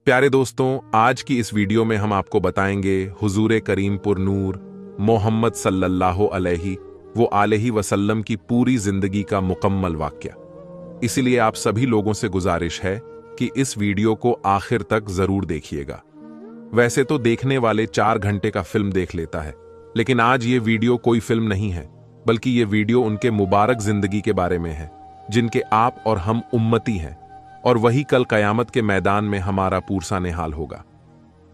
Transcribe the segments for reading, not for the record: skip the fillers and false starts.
प्यारे दोस्तों, आज की इस वीडियो में हम आपको बताएंगे हुजूर करीम पुर नूर मोहम्मद सल्लल्लाहु अलैहि वसल्लम की पूरी जिंदगी का मुकम्मल वाक़या। इसीलिए आप सभी लोगों से गुजारिश है कि इस वीडियो को आखिर तक जरूर देखिएगा। वैसे तो देखने वाले 4 घंटे का फिल्म देख लेता है, लेकिन आज ये वीडियो कोई फिल्म नहीं है, बल्कि ये वीडियो उनके मुबारक जिंदगी के बारे में है, जिनके आप और हम उम्मती हैं, और वही कल कयामत के मैदान में हमारा पूरसा निहाल होगा।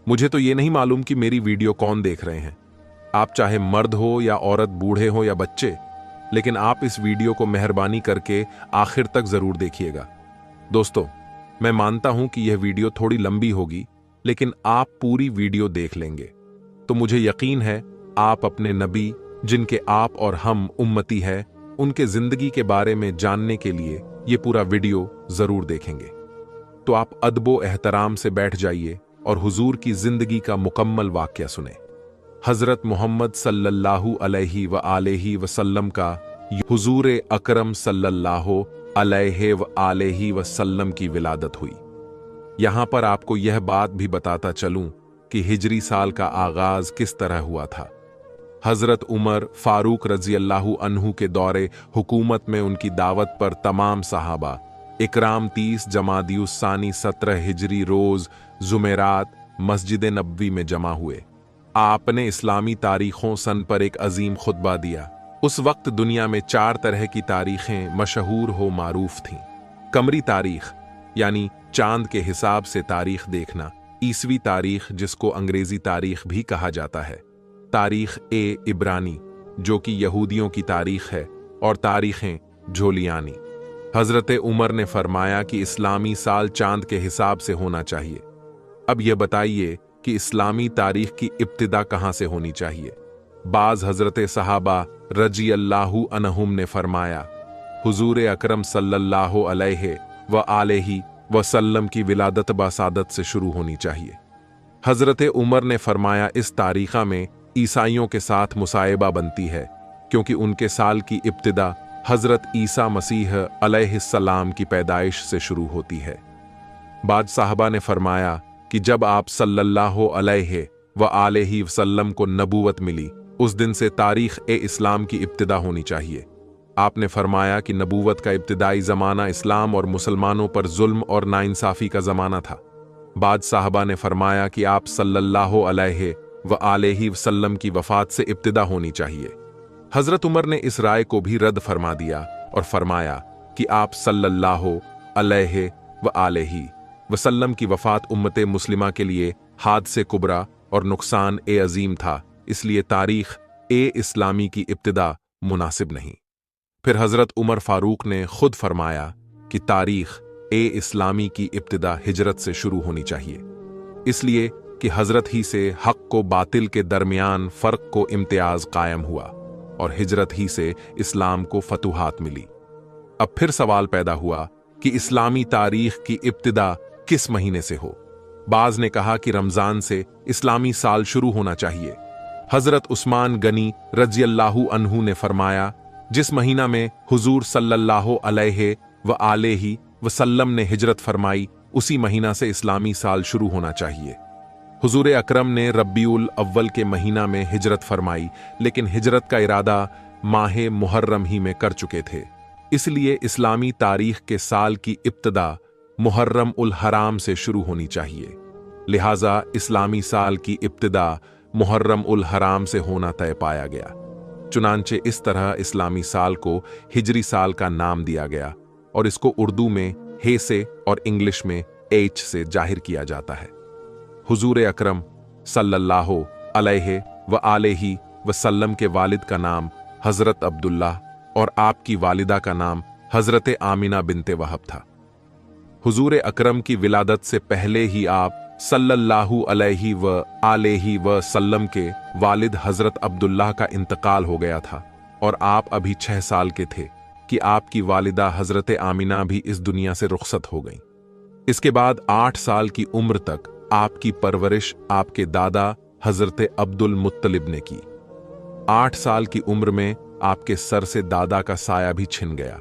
मुझे तो ये नहीं मालूम कि मेरी वीडियो कौन देख रहे हैं, आप चाहे मर्द हो या औरत, बूढ़े हो या बच्चे, लेकिन आप इस वीडियो को मेहरबानी करके आखिर तक जरूर देखिएगा। दोस्तों, मैं मानता हूं कि यह वीडियो थोड़ी लंबी होगी, लेकिन आप पूरी वीडियो देख लेंगे तो मुझे यकीन है आप अपने नबी, जिनके आप और हम उम्मती हैं, उनके जिंदगी के बारे में जानने के लिए ये पूरा वीडियो जरूर देखेंगे। तो आप अदबो एहतराम से बैठ जाइए और हुजूर की जिंदगी का मुकम्मल वाक़या सुने। हजरत मोहम्मद सल्लल्लाहु अलैहि वसल्लम का हुजूर अकरम सल्लल्लाहु अलैहि वसल्लम की विलादत हुई। यहां पर आपको यह बात भी बताता चलूं कि हिजरी साल का आगाज किस तरह हुआ था। हजरत उमर फारूक रज़ियल्लाहु अन्हु के दौरे हुकूमत में उनकी दावत पर तमाम सहाबा इकराम 30 जमादियुस्सानी 17 हिजरी रोज जुमेरात मस्जिद नबवी में जमा हुए। आपने इस्लामी तारीखों सन पर एक अजीम खुतबा दिया। उस वक्त दुनिया में 4 तरह की तारीखें मशहूर हो मारूफ थीं। कमरी तारीख यानी चांद के हिसाब से तारीख देखना, ईसवी तारीख जिसको अंग्रेजी तारीख भी कहा जाता है, तारीख ए इब्रानी जो कि यहूदियों की तारीख है, और तारीखें झोलियानी। हजरत उमर ने फरमाया कि इस्लामी साल चांद के हिसाब से होना चाहिए। अब यह बताइए कि इस्लामी तारीख की इब्तिदा कहां से होनी चाहिए। बाज हजरत सहाबा रज़ियल्लाहु अन्हुम ने फरमाया हुजूर अकरम सल्लल्लाहु अलैहि वसल्लम की विलादत बासादत से शुरू होनी चाहिए। हजरत उमर ने फरमाया इस तारीखा में ईसाइयों के साथ मुसाइबा बनती है, क्योंकि उनके साल की इब्तिदा हजरत ईसा मसीह अलैहिस्सलाम की पैदाइश से शुरू होती है। बाद साहबा ने फरमाया कि जब आप सल्लल्लाहु अलैहि वसल्लम को नबूवत मिली, उस दिन से तारीख ए इस्लाम की इब्तिदा होनी चाहिए। आपने फरमाया कि नबूवत का इब्तिदाई ज़माना इस्लाम और मुसलमानों पर जुल्म और नाइंसाफ़ी का ज़माना था। बाद साहबा ने फरमाया कि आप सल्लल्लाहु अलैहि वसल्लम की वफ़ात से इब्तिदा होनी चाहिए। हज़रत उमर ने इस राय को भी रद्द फरमा दिया और फरमाया कि आप सल्लल्लाहु अलैहि वसल्लम की वफ़ात उम्मत मुस्लिमा के लिए हादसे कुबरा और नुकसान ए अजीम था, इसलिए तारीख ए इस्लामी की इब्तिदा मुनासिब नहीं। फिर हज़रत उमर फारूक ने खुद फरमाया कि तारीख ए इस्लामी की इब्तिदा हिजरत से शुरू होनी चाहिए, इसलिए कि हजरत ही से हक को बातिल के दरमियान फर्क को इम्तियाज कायम हुआ और हिजरत ही से इस्लाम को फतुहात मिली। अब फिर सवाल पैदा हुआ कि इस्लामी तारीख की इब्तिदा किस महीने से हो। बाज ने कहा कि रमजान से इस्लामी साल शुरू होना चाहिए। हजरत उस्मान गनी रज़ियल्लाहु अन्हु ने फरमाया जिस महीना में हुजूर सल्लल्लाहु अलैहि वसल्लम ने हिजरत फरमाई, उसी महीना से इस्लामी साल शुरू होना चाहिए। हुजूर अकरम ने रब्बीउल अव्वल के महीना में हिजरत फरमाई, लेकिन हिजरत का इरादा माहे मुहर्रम ही में कर चुके थे, इसलिए इस्लामी तारीख के साल की इब्तिदा मुहर्रम उल हराम से शुरू होनी चाहिए। लिहाजा इस्लामी साल की इब्तिदा मुहर्रम उल हराम से होना तय पाया गया। चुनांचे इस तरह इस्लामी साल को हिजरी साल का नाम दिया गया और इसको उर्दू में हे से और इंग्लिश में एच से जाहिर किया जाता है। हुजूर अकरम सल्लल्लाहु अलैहि वसल्लम के वालिद का नाम हजरत अब्दुल्ला और आपकी वालिदा का नाम हजरत आमिना बिनते वहब था। हुजूर अकरम की विलादत से पहले ही आप सल्लल्लाहु अलैहि वसल्लम के वालिद हजरत अब्दुल्लाह का इंतकाल हो गया था और आप अभी 6 साल के थे कि आपकी वालिदा हजरत आमिना भी इस दुनिया से रुखसत हो गईं। इसके बाद 8 साल की उम्र तक आपकी परवरिश आपके दादा हजरत अब्दुल मुत्तलिब ने की। 8 साल की उम्र में आपके सर से दादा का साया भी छिन गया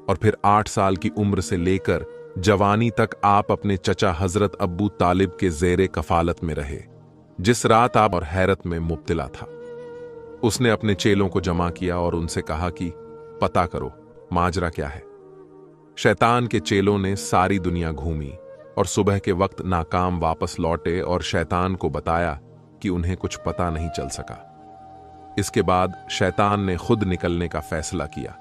और फिर 8 साल की उम्र से लेकर जवानी तक आप अपने चचा हजरत अब्बू तालिब के ज़ेरे कफालत में रहे, जिस रात आप और हैरत में मुब्तला था। उसने अपने चेलों को जमा किया और उनसे कहा कि पता करो माजरा क्या है। शैतान के चेलों ने सारी दुनिया घूमी और सुबह के वक्त नाकाम वापस लौटे और शैतान को बताया कि उन्हें कुछ पता नहीं चल सका। इसके बाद शैतान ने खुद निकलने का फैसला किया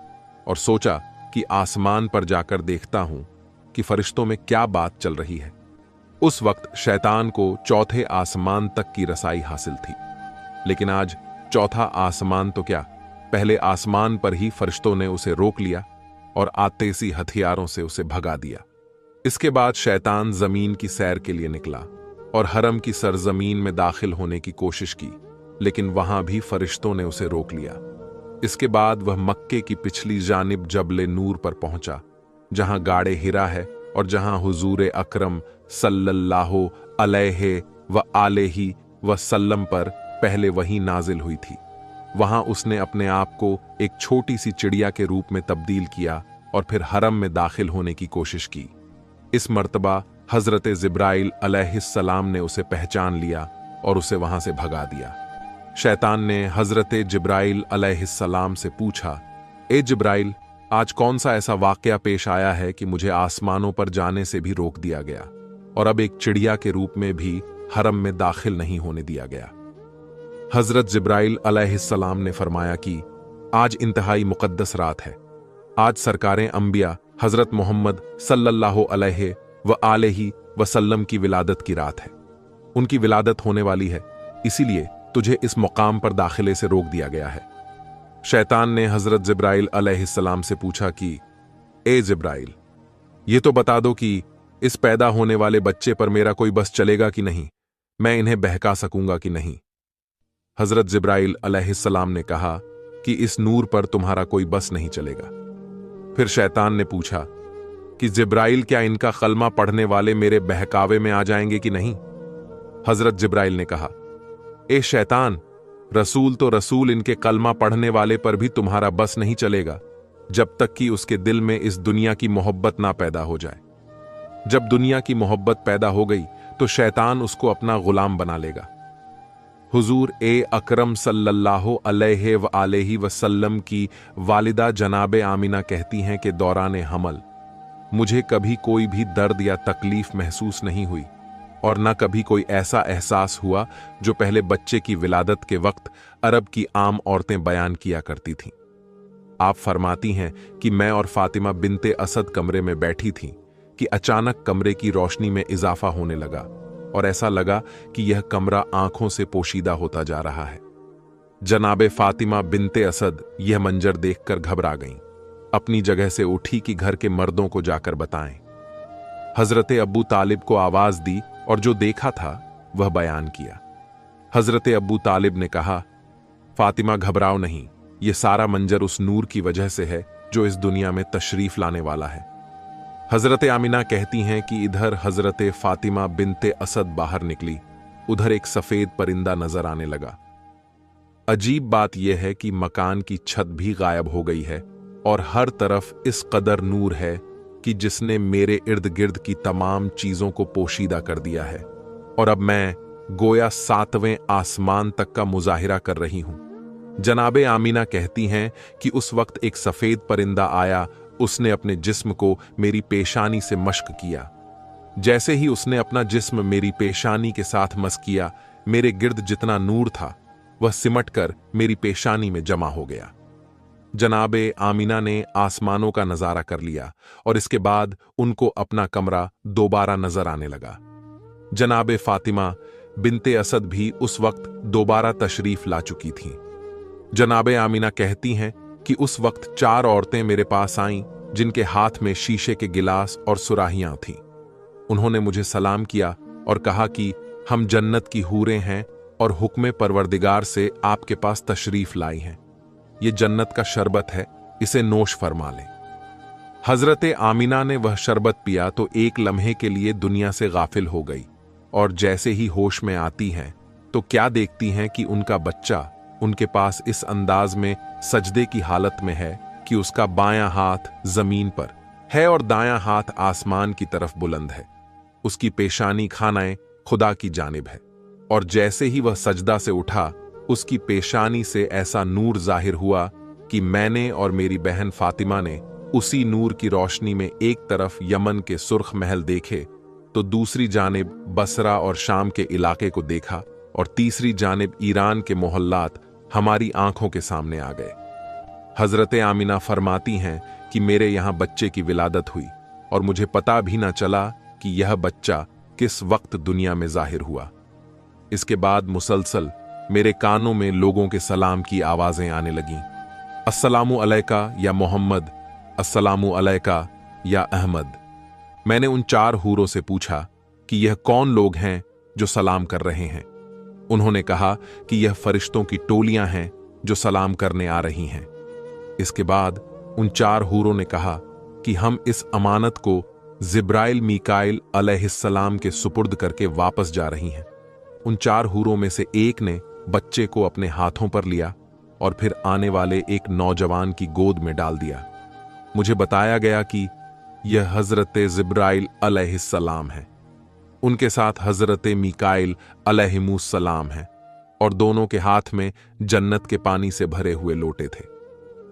और सोचा कि आसमान पर जाकर देखता हूं कि फरिश्तों में क्या बात चल रही है। उस वक्त शैतान को चौथे आसमान तक की रसाई हासिल थी, लेकिन आज चौथा आसमान तो क्या, पहले आसमान पर ही फरिश्तों ने उसे रोक लिया और आतेशी हथियारों से उसे भगा दिया। इसके बाद शैतान जमीन की सैर के लिए निकला और हरम की सरजमीन में दाखिल होने की कोशिश की, लेकिन वहां भी फरिश्तों ने उसे रोक लिया। इसके बाद वह मक्के की पिछली जानिब जबले नूर पर पहुंचा, जहां गाड़े हिरा है और जहां हुजूर अकरम सल्लल्लाहु अलैहि व आलिहि वसल्लम पर पहले वही नाजिल हुई थी। वहां उसने अपने आप को एक छोटी सी चिड़िया के रूप में तब्दील किया और फिर हरम में दाखिल होने की कोशिश की। इस मर्तबा हजरत जिब्राइल अलैहिस्सलाम ने उसे पहचान लिया और उसे वहां से भगा दिया। शैतान ने हजरत जिब्राइल अलैहिस्सलाम से पूछा, ए जिब्राइल, आज कौन सा ऐसा वाकया पेश आया है कि मुझे आसमानों पर जाने से भी रोक दिया गया और अब एक चिड़िया के रूप में भी हरम में दाखिल नहीं होने दिया गया। हजरत जिब्राइल अलैहिस्सलाम ने फरमाया कि आज इंतहाई मुकद्दस रात है। आज सरकारें अंबिया हजरत मोहम्मद सल्लल्लाहु अलैहि व आलिहि वसल्लम की विलादत की रात है। उनकी विलादत होने वाली है, इसीलिए तुझे इस मुकाम पर दाखिले से रोक दिया गया है। शैतान ने हजरत जिब्राइल अलैहिस्सलाम से पूछा कि ए जिब्राइल, ये तो बता दो कि इस पैदा होने वाले बच्चे पर मेरा कोई बस चलेगा कि नहीं, मैं इन्हें बहका सकूंगा कि नहीं। हजरत जिब्राइल अलैहिस्सलाम ने कहा कि इस नूर पर तुम्हारा कोई बस नहीं चलेगा। फिर शैतान ने पूछा कि जिब्राइल, क्या इनका कलमा पढ़ने वाले मेरे बहकावे में आ जाएंगे कि नहीं। हजरत जिब्राइल ने कहा, ए शैतान, रसूल तो रसूल, इनके कलमा पढ़ने वाले पर भी तुम्हारा बस नहीं चलेगा जब तक कि उसके दिल में इस दुनिया की मोहब्बत ना पैदा हो जाए। जब दुनिया की मोहब्बत पैदा हो गई तो शैतान उसको अपना गुलाम बना लेगा। हुजूर ए अकरम सल्लल्लाहु अलैहि व आलिहि वसल्लम की वालिदा जनाबे आमिना कहती हैं कि दौरान हमल मुझे कभी कोई भी दर्द या तकलीफ महसूस नहीं हुई और न कभी कोई ऐसा एहसास हुआ जो पहले बच्चे की विलादत के वक्त अरब की आम औरतें बयान किया करती थीं। आप फरमाती हैं कि मैं और फातिमा बिनते असद कमरे में बैठी थीं कि अचानक कमरे की रोशनी में इजाफा होने लगा और ऐसा लगा कि यह कमरा आंखों से पोशीदा होता जा रहा है। जनाबे फातिमा बिनते असद यह मंजर देखकर घबरा गईं। अपनी जगह से उठी कि घर के मर्दों को जाकर बताएं। हजरत अब्बू तालिब को आवाज दी और जो देखा था वह बयान किया। हजरत अब्बू तालिब ने कहा, फातिमा घबराओ नहीं, ये सारा मंजर उस नूर की वजह से है जो इस दुनिया में तशरीफ लाने वाला है। हजरत आमिना कहती हैं कि इधर हजरत फातिमा बिनते असद बाहर निकली, उधर एक सफेद परिंदा नजर आने लगा। अजीब बात यह है कि मकान की छत भी गायब हो गई है और हर तरफ इस कदर नूर है कि जिसने मेरे इर्द गिर्द की तमाम चीजों को पोशीदा कर दिया है और अब मैं गोया 7वें आसमान तक का मुजाहिरा कर रही हूं। जनाबे आमिना कहती हैं कि उस वक्त एक सफेद परिंदा आया, उसने अपने जिस्म को मेरी पेशानी से मश्क किया। जैसे ही उसने अपना जिस्म मेरी पेशानी के साथ मस किया, मेरे गिर्द जितना नूर था वह सिमटकर मेरी पेशानी में जमा हो गया। जनाबे आमिना ने आसमानों का नजारा कर लिया और इसके बाद उनको अपना कमरा दोबारा नजर आने लगा। जनाबे फातिमा बिनते असद भी उस वक्त दोबारा तशरीफ ला चुकी थीं। जनाबे आमिना कहती हैं कि उस वक्त 4 औरतें मेरे पास आईं जिनके हाथ में शीशे के गिलास और सुराहियां थीं। उन्होंने मुझे सलाम किया और कहा कि हम जन्नत की हूरें हैं और हुक्म परवरदिगार से आपके पास तशरीफ लाई हैं। ये जन्नत का शरबत है, इसे नोश फरमा लें। हजरत आमिना ने वह शरबत पिया तो एक लम्हे के लिए दुनिया से गाफिल हो गई और जैसे ही होश में आती हैं तो क्या देखती हैं कि उनका बच्चा उनके पास इस अंदाज में सजदे की हालत में है कि उसका बायां हाथ जमीन पर है और दायां हाथ आसमान की तरफ बुलंद है। उसकी पेशानी खानाए खुदा की जानिब है। और जैसे ही वह सजदा से उठा, उसकी पेशानी से ऐसा नूर जाहिर हुआ कि मैंने और मेरी बहन फातिमा ने उसी नूर की रोशनी में एक तरफ यमन के सुर्ख महल देखे तो दूसरी जानिब बसरा और शाम के इलाके को देखा और तीसरी जानिब ईरान के मोहल्लात हमारी आंखों के सामने आ गए। हजरत आमिना फरमाती हैं कि मेरे यहां बच्चे की विलादत हुई और मुझे पता भी ना चला कि यह बच्चा किस वक्त दुनिया में जाहिर हुआ। इसके बाद मुसलसल मेरे कानों में लोगों के सलाम की आवाजें आने लगीं। अस्सलामु अलैका या मोहम्मद, अस्सलामु अलैका या अहमद। मैंने उन 4 हूरों से पूछा कि यह कौन लोग हैं जो सलाम कर रहे हैं। उन्होंने कहा कि यह फरिश्तों की टोलियां हैं जो सलाम करने आ रही हैं। इसके बाद उन 4 हूरों ने कहा कि हम इस अमानत को जिब्राइल मीकाइल अलैहिस्सलाम के सुपुर्द करके वापस जा रही हैं। उन 4 हूरों में से एक ने बच्चे को अपने हाथों पर लिया और फिर आने वाले एक नौजवान की गोद में डाल दिया। मुझे बताया गया कि यह हजरत जिब्राइल अलैहिस्सलाम है। उनके साथ हजरत मीकाइल अलैहिमुस्सलाम है और दोनों के हाथ में जन्नत के पानी से भरे हुए लोटे थे।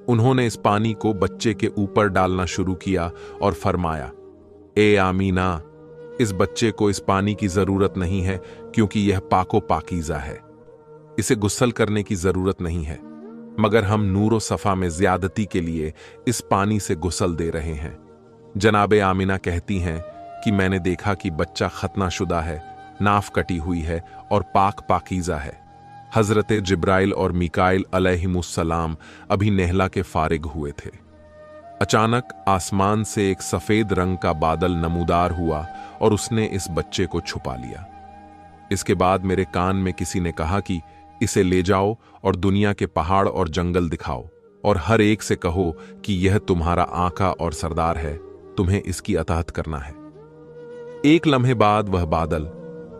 उन्होंने इस पानी को बच्चे के ऊपर डालना शुरू किया और फरमाया, ए आमीना, इस बच्चे को इस पानी की जरूरत नहीं है क्योंकि यह पाको पाकीज़ा है। इसे गुस्ल करने की जरूरत नहीं है, मगर हम नूरो सफा में ज्यादती के लिए इस पानी से गुस्ल दे रहे हैं। जनाबे आमिना कहती हैं कि मैंने देखा कि बच्चा खतनाशुदा है, नाफ कटी हुई है और पाक पाकीज़ा है। हजरत जिब्राइल और मीकाइल अलैहिमुस्सलाम अभी नेहला के फारिग हुए थे। अचानक आसमान से एक सफेद रंग का बादल नमूदार हुआ और उसने इस बच्चे को छुपा लिया। इसके बाद मेरे कान में किसी ने कहा कि इसे ले जाओ और दुनिया के पहाड़ और जंगल दिखाओ और हर एक से कहो कि यह तुम्हारा आका और सरदार है, तुम्हें इसकी अताअत करना है। एक लम्हे बाद वह बादल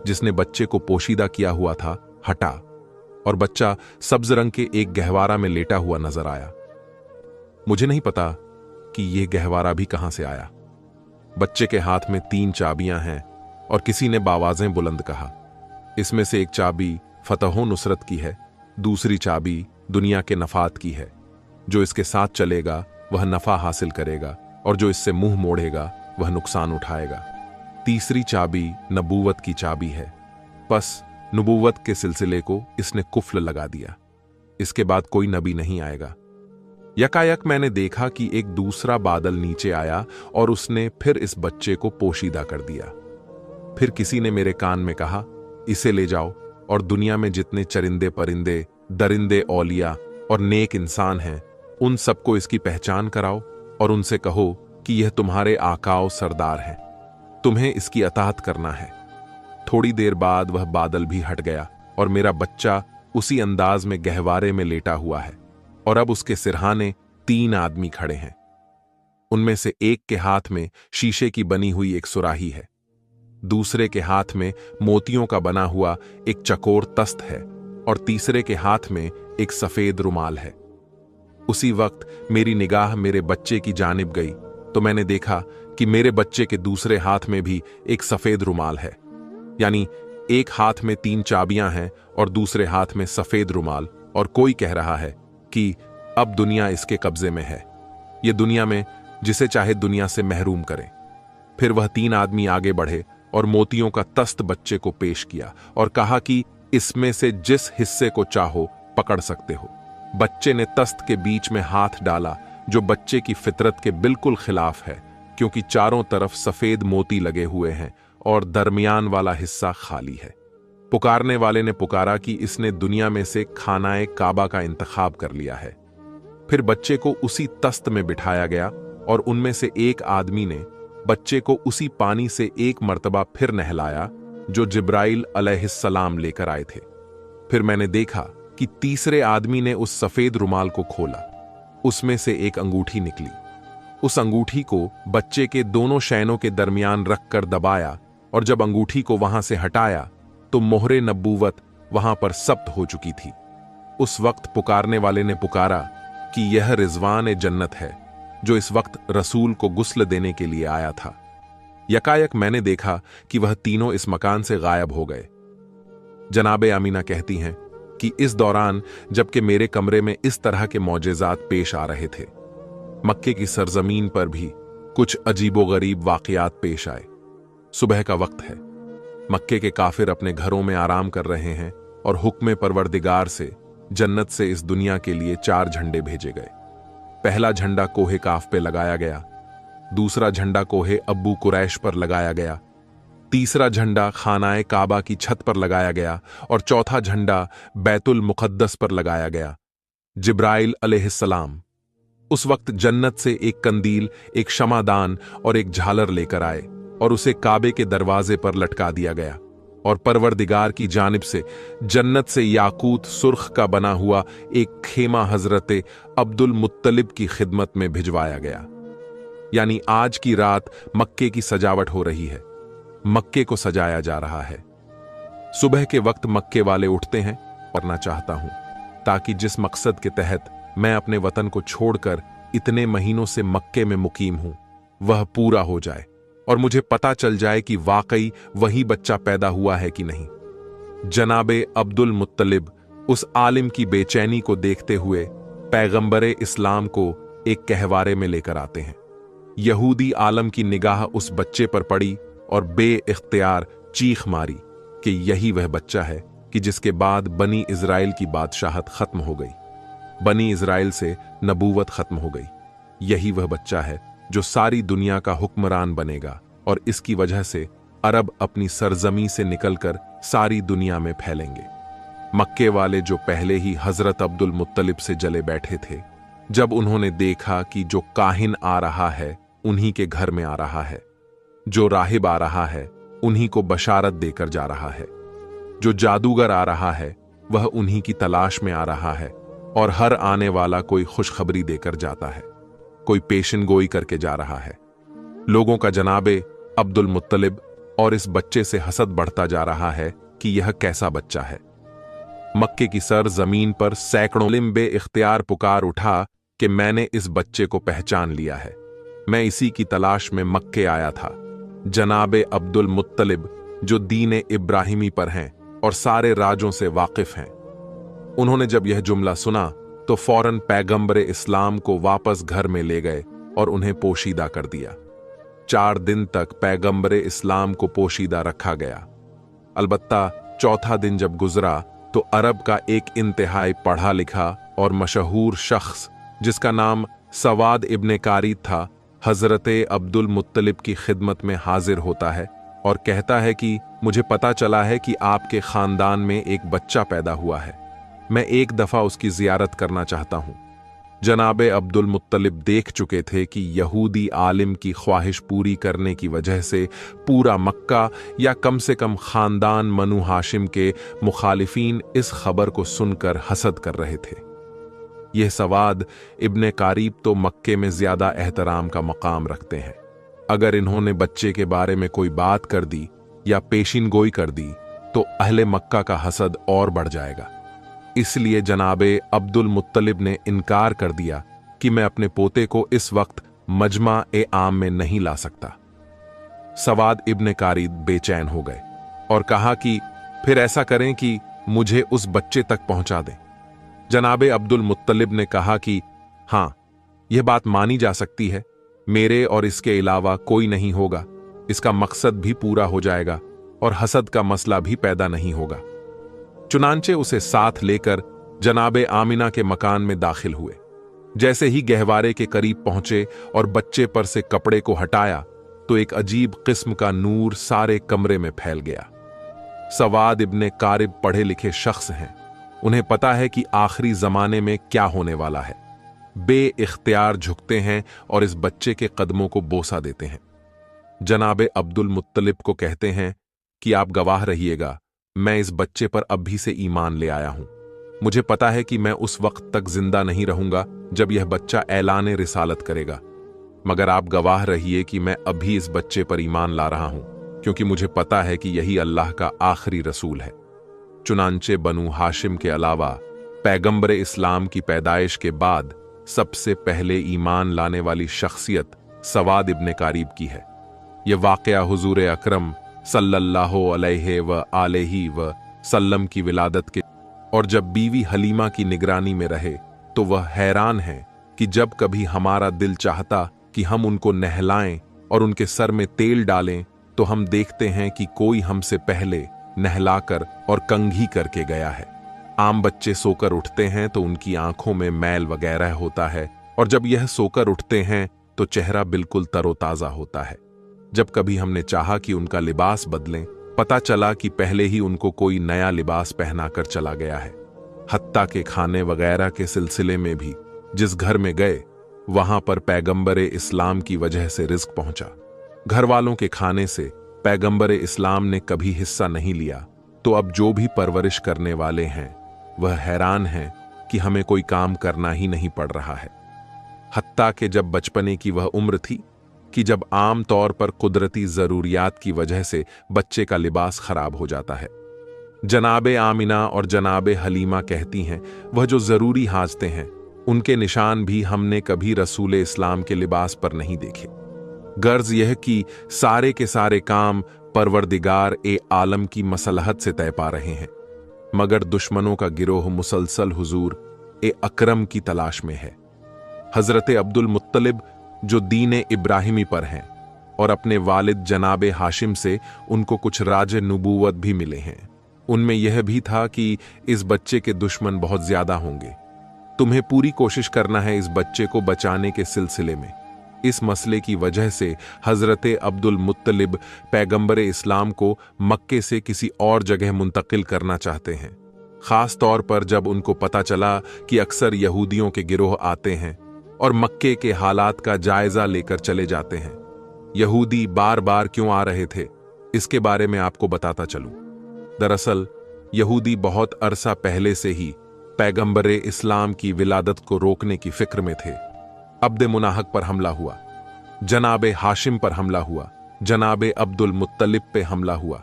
जिसने बच्चे को पोशीदा किया हुआ था हटा और बच्चा सब्ज रंग के एक गहवारा में लेटा हुआ नजर आया। मुझे नहीं पता कि यह गहवारा भी कहां से आया। बच्चे के हाथ में 3 चाबियां हैं और किसी ने बावाजें बुलंद कहा, इसमें से एक चाबी फतहो नुसरत की है, दूसरी चाबी दुनिया के नफात की है। जो इसके साथ चलेगा वह नफा हासिल करेगा और जो इससे मुंह मोड़ेगा वह नुकसान उठाएगा। तीसरी चाबी नबूवत की चाबी है। बस नबूवत के सिलसिले को इसने कुफ्ल लगा दिया। इसके बाद कोई नबी नहीं आएगा। यकायक मैंने देखा कि एक दूसरा बादल नीचे आया और उसने फिर इस बच्चे को पोशीदा कर दिया। फिर किसी ने मेरे कान में कहा, इसे ले जाओ और दुनिया में जितने चरिंदे परिंदे, दरिंदे, औलिया और नेक इंसान हैं, उन सबको इसकी पहचान कराओ और उनसे कहो कि यह तुम्हारे आकाओ सरदार है, तुम्हें इसकी अताअत करना है। थोड़ी देर बाद वह बादल भी हट गया और मेरा बच्चा उसी अंदाज में गहवारे में लेटा हुआ है और अब उसके सिरहाने 3 आदमी खड़े हैं। उनमें से एक के हाथ में शीशे की बनी हुई एक सुराही है, दूसरे के हाथ में मोतियों का बना हुआ एक चकोर तस्त है और तीसरे के हाथ में एक सफेद रुमाल है। उसी वक्त मेरी निगाह मेरे बच्चे की जानिब गई तो मैंने देखा कि मेरे बच्चे के दूसरे हाथ में भी एक सफेद रुमाल है। यानी एक हाथ में 3 चाबियां हैं और दूसरे हाथ में सफेद रुमाल, और कोई कह रहा है कि अब दुनिया इसके कब्जे में है, ये दुनिया में जिसे चाहे दुनिया से महरूम करें। फिर वह 3 आदमी आगे बढ़े और मोतियों का तस्त बच्चे को पेश किया और कहा कि इसमें से जिस हिस्से को चाहो पकड़ सकते हो। बच्चे ने तस्त के बीच में हाथ डाला, जो बच्चे की फितरत के बिल्कुल खिलाफ है, क्योंकि चारों तरफ सफेद मोती लगे हुए हैं और दरमियान वाला हिस्सा खाली है। पुकारने वाले ने पुकारा कि इसने दुनिया में से खानाए काबा का इंतखाब कर लिया है। फिर बच्चे को उसी तस्त में बिठाया गया और उनमें से एक आदमी ने बच्चे को उसी पानी से एक मर्तबा फिर नहलाया जो जिब्राइल अलैहिस्सलाम लेकर आए थे। फिर मैंने देखा कि तीसरे आदमी ने उस सफेद रुमाल को खोला, उसमें से एक अंगूठी निकली। उस अंगूठी को बच्चे के दोनों शैनों के दरमियान रखकर दबाया और जब अंगूठी को वहां से हटाया तो मोहरे नबूवत वहां पर सब्त हो चुकी थी। उस वक्त पुकारने वाले ने पुकारा कि यह रिजवान जन्नत है जो इस वक्त रसूल को गुस्ल देने के लिए आया था। यकायक मैंने देखा कि वह तीनों इस मकान से गायब हो गए। जनाबे आमीना कहती हैं कि इस दौरान जबकि मेरे कमरे में इस तरह के मौजेज़ात पेश आ रहे थे, मक्के की सरजमीन पर भी कुछ अजीबोगरीब वाकयात पेश आए। सुबह का वक्त है, मक्के के काफिर अपने घरों में आराम कर रहे हैं और हुक्म परवरदिगार से जन्नत से इस दुनिया के लिए 4 झंडे भेजे गए। पहला झंडा कोहे काफ पे लगाया गया, दूसरा झंडा कोहे अब्बू कुरैश पर लगाया गया, तीसरा झंडा खानाए काबा की छत पर लगाया गया और चौथा झंडा बैतुल मुक़द्दस पर लगाया गया। जिब्राइल अलैहिस्सलाम उस वक्त जन्नत से एक कंदील, एक शमादान और एक झालर लेकर आए और उसे काबे के दरवाजे पर लटका दिया गया और परवरदिगार की जानिब से जन्नत से याकूत सुर्ख का बना हुआ एक खेमा हजरत अब्दुल मुत्तलिब की खिदमत में भिजवाया गया। यानी आज की रात मक्के की सजावट हो रही है, मक्के को सजाया जा रहा है। सुबह के वक्त मक्के वाले उठते हैं, करना चाहता हूं ताकि जिस मकसद के तहत मैं अपने वतन को छोड़कर इतने महीनों से मक्के में मुकीम हूं वह पूरा हो जाए और मुझे पता चल जाए कि वाकई वही बच्चा पैदा हुआ है कि नहीं। जनाबे अब्दुल मुत्तलिब उस आलिम की बेचैनी को देखते हुए पैगंबरे इस्लाम को एक कहवारे में लेकर आते हैं। यहूदी आलम की निगाह उस बच्चे पर पड़ी और बे-इख्तियार चीख मारी कि यही वह बच्चा है कि जिसके बाद बनी इज़राइल की बादशाहत खत्म हो गई, बनी इज़राइल से नबूवत खत्म हो गई। यही वह बच्चा है जो सारी दुनिया का हुक्मरान बनेगा और इसकी वजह से अरब अपनी सरजमी से निकलकर सारी दुनिया में फैलेंगे। मक्के वाले जो पहले ही हजरत अब्दुल मुत्तलिब से जले बैठे थे, जब उन्होंने देखा कि जो काहिन आ रहा है उन्हीं के घर में आ रहा है, जो राहिब आ रहा है उन्हीं को बशारत देकर जा रहा है, जो जादूगर आ रहा है वह उन्हीं की तलाश में आ रहा है और हर आने वाला कोई खुशखबरी देकर जाता है, कोई पेशन गोई करके जा रहा है। लोगों का जनाबे अब्दुल मुत्तलिब और इस बच्चे से हसद बढ़ता जा रहा है कि यह कैसा बच्चा है। मक्के की सर जमीन पर सैकड़ों लिम्बे इख्तियार पुकार उठा कि मैंने इस बच्चे को पहचान लिया है, मैं इसी की तलाश में मक्के आया था। जनाबे अब्दुल मुत्तलिब जो दीन इब्राहिमी पर हैं और सारे राजों से वाकिफ हैं। उन्होंने जब यह जुमला सुना तो फौरन पैगंबरे इस्लाम को वापस घर में ले गए और उन्हें पोशीदा कर दिया। 4 दिन तक पैगंबरे इस्लाम को पोशीदा रखा गया। अलबत्ता चौथा दिन जब गुजरा तो अरब का एक इंतहाई पढ़ा लिखा और मशहूर शख्स जिसका नाम सवाद इब्ने कारीद था, हजरत अब्दुल मुत्तलिब की खिदमत में हाजिर होता है और कहता है कि मुझे पता चला है कि आपके खानदान में एक बच्चा पैदा हुआ है, मैं एक दफा उसकी जियारत करना चाहता हूं। जनाबे अब्दुल मुत्तलिब देख चुके थे कि यहूदी आलिम की ख्वाहिश पूरी करने की वजह से पूरा मक्का या कम से कम खानदान बनु हाशिम के मुखालिफीन इस खबर को सुनकर हसद कर रहे थे। यह सवाद इब्ने कारीब तो मक्के में ज्यादा एहतराम का मकाम रखते हैं। अगर इन्होंने बच्चे के बारे में कोई बात कर दी या पेशिन गोई कर दी तो अहले मक्का का हसद और बढ़ जाएगा। इसलिए जनाबे अब्दुल मुत्तलिब ने इनकार कर दिया कि मैं अपने पोते को इस वक्त मजमा ए आम में नहीं ला सकता। सवाद इब्ने कारीद बेचैन हो गए और कहा कि फिर ऐसा करें कि मुझे उस बच्चे तक पहुंचा दें। जनाबे अब्दुल मुत्तलिब ने कहा कि हां, यह बात मानी जा सकती है, मेरे और इसके अलावा कोई नहीं होगा, इसका मकसद भी पूरा हो जाएगा और हसद का मसला भी पैदा नहीं होगा। चुनांचे उसे साथ लेकर जनाबे आमिना के मकान में दाखिल हुए। जैसे ही गहवारे के करीब पहुंचे और बच्चे पर से कपड़े को हटाया तो एक अजीब किस्म का नूर सारे कमरे में फैल गया। सवाद इब्ने कारिब पढ़े लिखे शख्स हैं, उन्हें पता है कि आखिरी जमाने में क्या होने वाला है। बे-इख्तियार झुकते हैं और इस बच्चे के कदमों को बोसा देते हैं। जनाबे अब्दुल मुत्तलिब को कहते हैं कि आप गवाह रहिएगा, मैं इस बच्चे पर अभी से ईमान ले आया हूं। मुझे पता है कि मैं उस वक्त तक जिंदा नहीं रहूंगा जब यह बच्चा ऐलान रिसालत करेगा, मगर आप गवाह रहिए कि मैं अभी इस बच्चे पर ईमान ला रहा हूं, क्योंकि मुझे पता है कि यही अल्लाह का आखिरी रसूल है। चुनांचे बनु हाशिम के अलावा पैगंबरे इस्लाम की पैदाइश के बाद सबसे पहले ईमान लाने वाली शख्सियत सवाद इब्ने कारीब की है। यह वाक़या हुजूर अकरम सल्लल्लाहु अलैहि व आलिहि व सल्लम की विलादत के और जब बीवी हलीमा की निगरानी में रहे तो वह हैरान है कि जब कभी हमारा दिल चाहता कि हम उनको नहलाएं और उनके सर में तेल डालें तो हम देखते हैं कि कोई हमसे पहले नहलाकर और कंघी करके गया है। आम बच्चे सोकर उठते हैं तो उनकी आंखों में मैल वगैरह होता है और जब यह सोकर उठते हैं तो चेहरा बिल्कुल तरोताजा होता है। जब कभी हमने चाहा कि उनका लिबास बदलें, पता चला कि पहले ही उनको कोई नया लिबास पहनाकर चला गया है। हत्ता के खाने वगैरह के सिलसिले में भी जिस घर में गए वहां पर पैगंबरे इस्लाम की वजह से रिज्क पहुंचा। घर वालों के खाने से पैगंबरे इस्लाम ने कभी हिस्सा नहीं लिया, तो अब जो भी परवरिश करने वाले हैं वह हैरान हैं कि हमें कोई काम करना ही नहीं पड़ रहा है। हत्ता के जब बचपने की वह उम्र थी कि जब आम तौर पर कुदरती जरूरियात की वजह से बच्चे का लिबास खराब हो जाता है। जनाबे आमिना और जनाबे हलीमा कहती हैं वह जो जरूरी हाजते हैं उनके निशान भी हमने कभी रसूल इस्लाम के लिबास पर नहीं देखे। गर्ज यह कि सारे के सारे काम परवरदिगार ए आलम की मसलहत से तय पा रहे हैं, मगर दुश्मनों का गिरोह मुसलसल हुजूर ए अकरम की तलाश में है। हजरत अब्दुल मुत्तलिब जो दीन इब्राहिमी पर हैं और अपने वालिद जनाबे हाशिम से उनको कुछ राज नबूवत भी मिले हैं, उनमें यह भी था कि इस बच्चे के दुश्मन बहुत ज्यादा होंगे। तुम्हें पूरी कोशिश करना है इस बच्चे को बचाने के सिलसिले में। इस मसले की वजह से हजरत अब्दुल मुत्तलिब पैगंबरे इस्लाम को मक्के से किसी और जगह मुंतकिल करना चाहते हैं, खास तौर पर जब उनको पता चला कि अक्सर यहूदियों के गिरोह आते हैं और मक्के के हालात का जायजा लेकर चले जाते हैं। यहूदी बार बार क्यों आ रहे थे, इसके बारे में आपको बताता चलूं। दरअसल यहूदी बहुत अरसा पहले से ही पैगंबरे इस्लाम की विलादत को रोकने की फिक्र में थे। अब्द मुनाहक पर हमला हुआ, जनाबे हाशिम पर हमला हुआ, जनाबे अब्दुल मुत्तलिब पे हमला हुआ,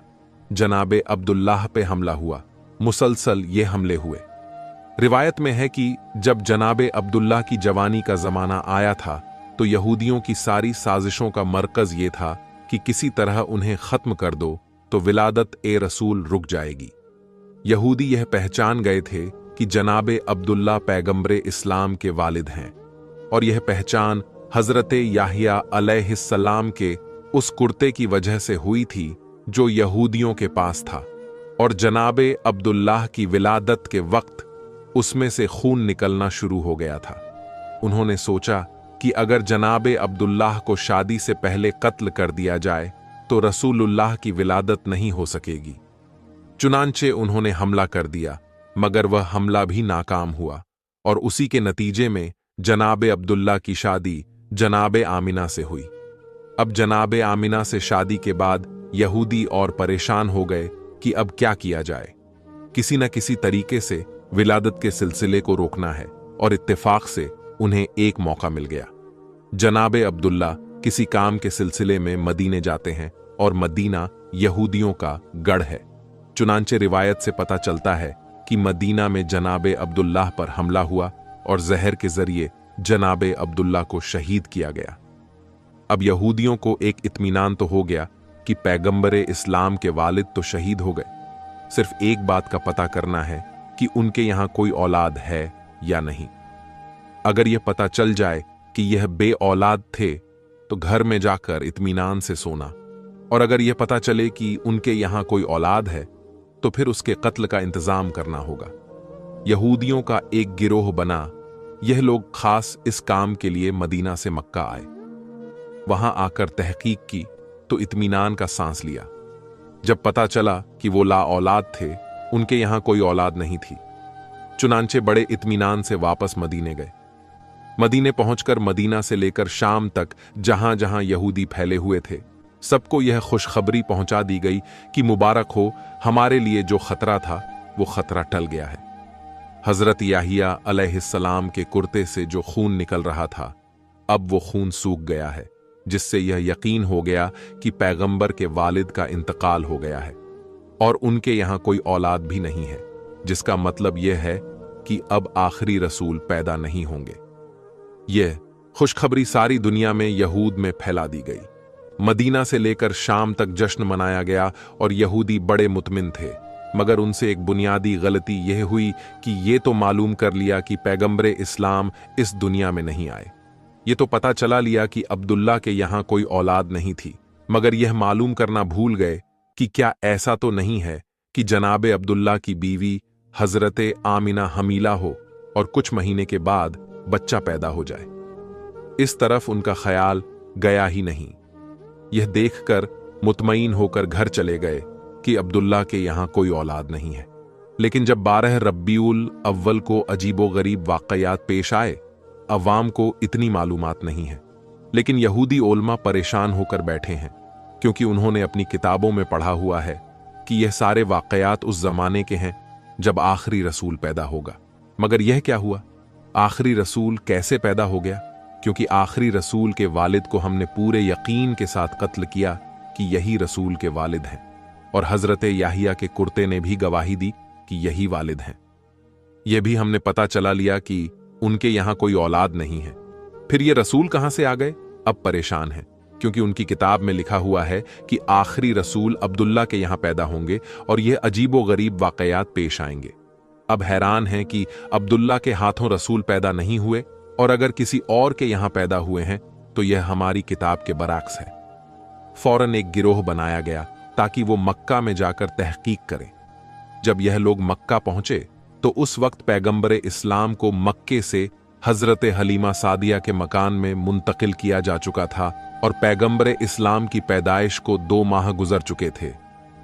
जनाबे अब्दुल्लाह पे हमला हुआ, मुसलसल ये हमले हुए। रिवायत में है कि जब जनाबे अब्दुल्लाह की जवानी का जमाना आया था तो यहूदियों की सारी साजिशों का मरकज ये था कि किसी तरह उन्हें खत्म कर दो तो विलादत ए रसूल रुक जाएगी। यहूदी यह पहचान गए थे कि जनाबे अब्दुल्ला पैगंबरे इस्लाम के वालिद हैं और यह पहचान हजरत याहिया अलैहिस्सलाम के उस कुर्ते की वजह से हुई थी जो यहूदियों के पास था, और जनाबे अब्दुल्लाह की विलादत के वक्त उसमें से खून निकलना शुरू हो गया था। उन्होंने सोचा कि अगर जनाबे अब्दुल्लाह को शादी से पहले कत्ल कर दिया जाए तो रसूलुल्लाह की विलादत नहीं हो सकेगी। चुनांचे उन्होंने हमला कर दिया, मगर वह हमला भी नाकाम हुआ और उसी के नतीजे में जनाबे अब्दुल्ला की शादी जनाबे आमिना से हुई। अब जनाबे आमिना से शादी के बाद यहूदी और परेशान हो गए कि अब क्या किया जाए। किसी न किसी तरीके से विलादत के सिलसिले को रोकना है और इत्तेफाक से उन्हें एक मौका मिल गया। जनाबे अब्दुल्ला किसी काम के सिलसिले में मदीने जाते हैं और मदीना यहूदियों का गढ़ है। चुनांचे रिवायत से पता चलता है कि मदीना में जनाबे अब्दुल्लाह पर हमला हुआ और जहर के जरिए जनाबे अब्दुल्ला को शहीद किया गया। अब यहूदियों को एक इत्मीनान तो हो गया कि पैगंबरे इस्लाम के वालिद तो शहीद हो गए। सिर्फ एक बात का पता करना है कि उनके यहां कोई औलाद है या नहीं। अगर यह पता चल जाए कि यह बे औलाद थे तो घर में जाकर इत्मीनान से सोना, और अगर यह पता चले कि उनके यहां कोई औलाद है तो फिर उसके कत्ल का इंतजाम करना होगा। यहूदियों का एक गिरोह बना। यह लोग खास इस काम के लिए मदीना से मक्का आए। वहां आकर तहकीक की तो इत्मीनान का सांस लिया। जब पता चला कि वो ला औलाद थे, उनके यहां कोई औलाद नहीं थी, चुनांचे बड़े इत्मीनान से वापस मदीने गए। मदीने पहुंचकर मदीना से लेकर शाम तक जहां जहां यहूदी फैले हुए थे, सबको यह खुशखबरी पहुंचा दी गई कि मुबारक हो, हमारे लिए जो खतरा था वो खतरा टल गया है। हजरत याहिया अलैहिस्सलाम के कुर्ते से जो खून निकल रहा था, अब वो खून सूख गया है, जिससे यह यकीन हो गया कि पैगंबर के वालिद का इंतकाल हो गया है और उनके यहां कोई औलाद भी नहीं है, जिसका मतलब यह है कि अब आखिरी रसूल पैदा नहीं होंगे। यह खुशखबरी सारी दुनिया में यहूद में फैला दी गई। मदीना से लेकर शाम तक जश्न मनाया गया और यहूदी बड़े मुतमिन थे, मगर उनसे एक बुनियादी गलती यह हुई कि ये तो मालूम कर लिया कि पैगंबरे इस्लाम इस दुनिया में नहीं आए। ये तो पता चला लिया कि अब्दुल्ला के यहां कोई औलाद नहीं थी, मगर यह मालूम करना भूल गए कि क्या ऐसा तो नहीं है कि जनाबे अब्दुल्ला की बीवी हजरते आमिना हमीला हो और कुछ महीने के बाद बच्चा पैदा हो जाए। इस तरफ उनका ख्याल गया ही नहीं। यह देखकर मुतमईन होकर घर चले गए कि अब्दुल्ला के यहां कोई औलाद नहीं है। लेकिन जब 12 रब्बीउल अव्वल को अजीबो गरीब वाकयात पेश आए, अवाम को इतनी मालूमात नहीं है, लेकिन यहूदी ओलमा परेशान होकर बैठे हैं, क्योंकि उन्होंने अपनी किताबों में पढ़ा हुआ है कि यह सारे वाकयात उस जमाने के हैं जब आखिरी रसूल पैदा होगा। मगर यह क्या हुआ? आखिरी रसूल कैसे पैदा हो गया? क्योंकि आखिरी रसूल के वालिद को हमने पूरे यकीन के साथ कत्ल किया कि यही रसूल के वालिद हैं, और हजरत याहिया के कुर्ते ने भी गवाही दी कि यही वालिद हैं। यह भी हमने पता चला लिया कि उनके यहां कोई औलाद नहीं है। फिर ये रसूल कहां से आ गए? अब परेशान हैं, क्योंकि उनकी किताब में लिखा हुआ है कि आखिरी रसूल अब्दुल्ला के यहां पैदा होंगे और यह अजीबो गरीब वाकयात पेश आएंगे। अब हैरान हैं कि अब्दुल्ला के हाथों रसूल पैदा नहीं हुए, और अगर किसी और के यहां पैदा हुए हैं तो यह हमारी किताब के बरअक्स है। फौरन एक गिरोह बनाया गया ताकि वो मक्का में जाकर तहकीक करें। जब यह लोग मक्का पहुंचे तो उस वक्त पैगंबरे इस्लाम को मक्के से हजरत हलीमा सादिया के मकान में मुंतकिल किया जा चुका था, और पैगंबरे इस्लाम की पैदाइश को 2 माह गुजर चुके थे।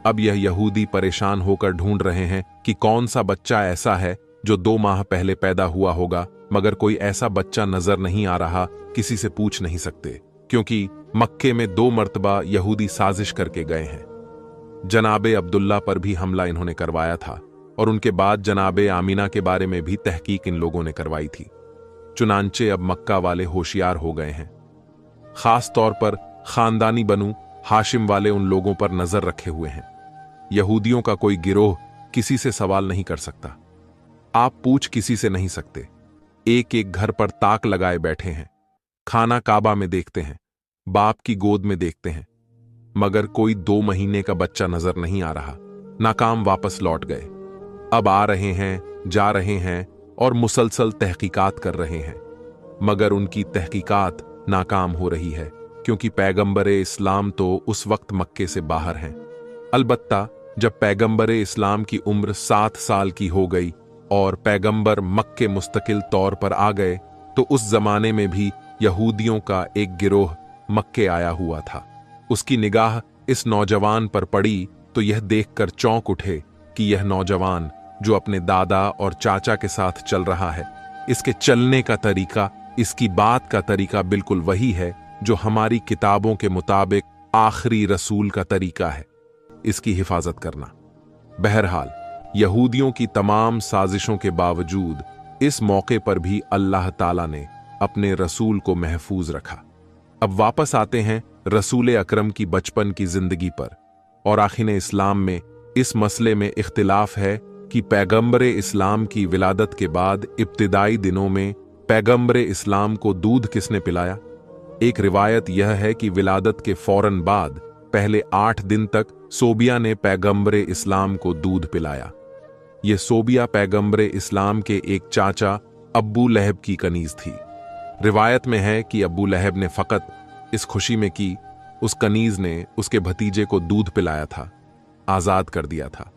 अब यह यहूदी परेशान होकर ढूंढ रहे हैं कि कौन सा बच्चा ऐसा है जो 2 माह पहले पैदा हुआ होगा, मगर कोई ऐसा बच्चा नजर नहीं आ रहा। किसी से पूछ नहीं सकते, क्योंकि मक्के में 2 मर्तबा यहूदी साजिश करके गए हैं। जनाबे अब्दुल्ला पर भी हमला इन्होंने करवाया था, और उनके बाद जनाबे आमिना के बारे में भी तहकीक इन लोगों ने करवाई थी। चुनांचे अब मक्का वाले होशियार हो गए हैं। खास तौर पर खानदानी बनु हाशिम वाले उन लोगों पर नजर रखे हुए हैं। यहूदियों का कोई गिरोह किसी से सवाल नहीं कर सकता। आप पूछ किसी से नहीं सकते। एक एक घर पर ताक लगाए बैठे हैं। खाना काबा में देखते हैं, बाप की गोद में देखते हैं, मगर कोई 2 महीने का बच्चा नजर नहीं आ रहा। नाकाम वापस लौट गए। अब आ रहे हैं, जा रहे हैं और मुसलसल तहकीकात कर रहे हैं, मगर उनकी तहकीकात नाकाम हो रही है, क्योंकि पैगंबरे इस्लाम तो उस वक्त मक्के से बाहर हैं। अलबत्ता जब पैगंबरे इस्लाम की उम्र 7 साल की हो गई और पैगंबर मक्के मुस्तकिल तौर पर आ गए, तो उस जमाने में भी यहूदियों का एक गिरोह मक्के आया हुआ था। उसकी निगाह इस नौजवान पर पड़ी तो यह देखकर चौंक उठे कि यह नौजवान जो अपने दादा और चाचा के साथ चल रहा है, इसके चलने का तरीका, इसकी बात का तरीका बिल्कुल वही है जो हमारी किताबों के मुताबिक आखिरी रसूल का तरीका है। इसकी हिफाजत करना। बहरहाल यहूदियों की तमाम साजिशों के बावजूद इस मौके पर भी अल्लाह ताला ने अपने रसूल को महफूज रखा। अब वापस आते हैं रसूल अकरम की बचपन की जिंदगी पर। और आखिर इस्लाम में इस मसले में इख्तिलाफ है कि पैगंबरे इस्लाम की विलादत के बाद इब्तिदाई दिनों में पैगंबरे इस्लाम को दूध किसने पिलाया। एक रिवायत यह है कि विलादत के फौरन बाद पहले 8 दिन तक सोबिया ने पैगंबरे इस्लाम को दूध पिलाया। यह सोबिया पैगंबरे इस्लाम के एक चाचा अब्बू लहब की कनीज थी। रिवायत में है कि अब्बू लहब ने फकत इस खुशी में कि उस कनीज ने उसके भतीजे को दूध पिलाया था, आजाद कर दिया था।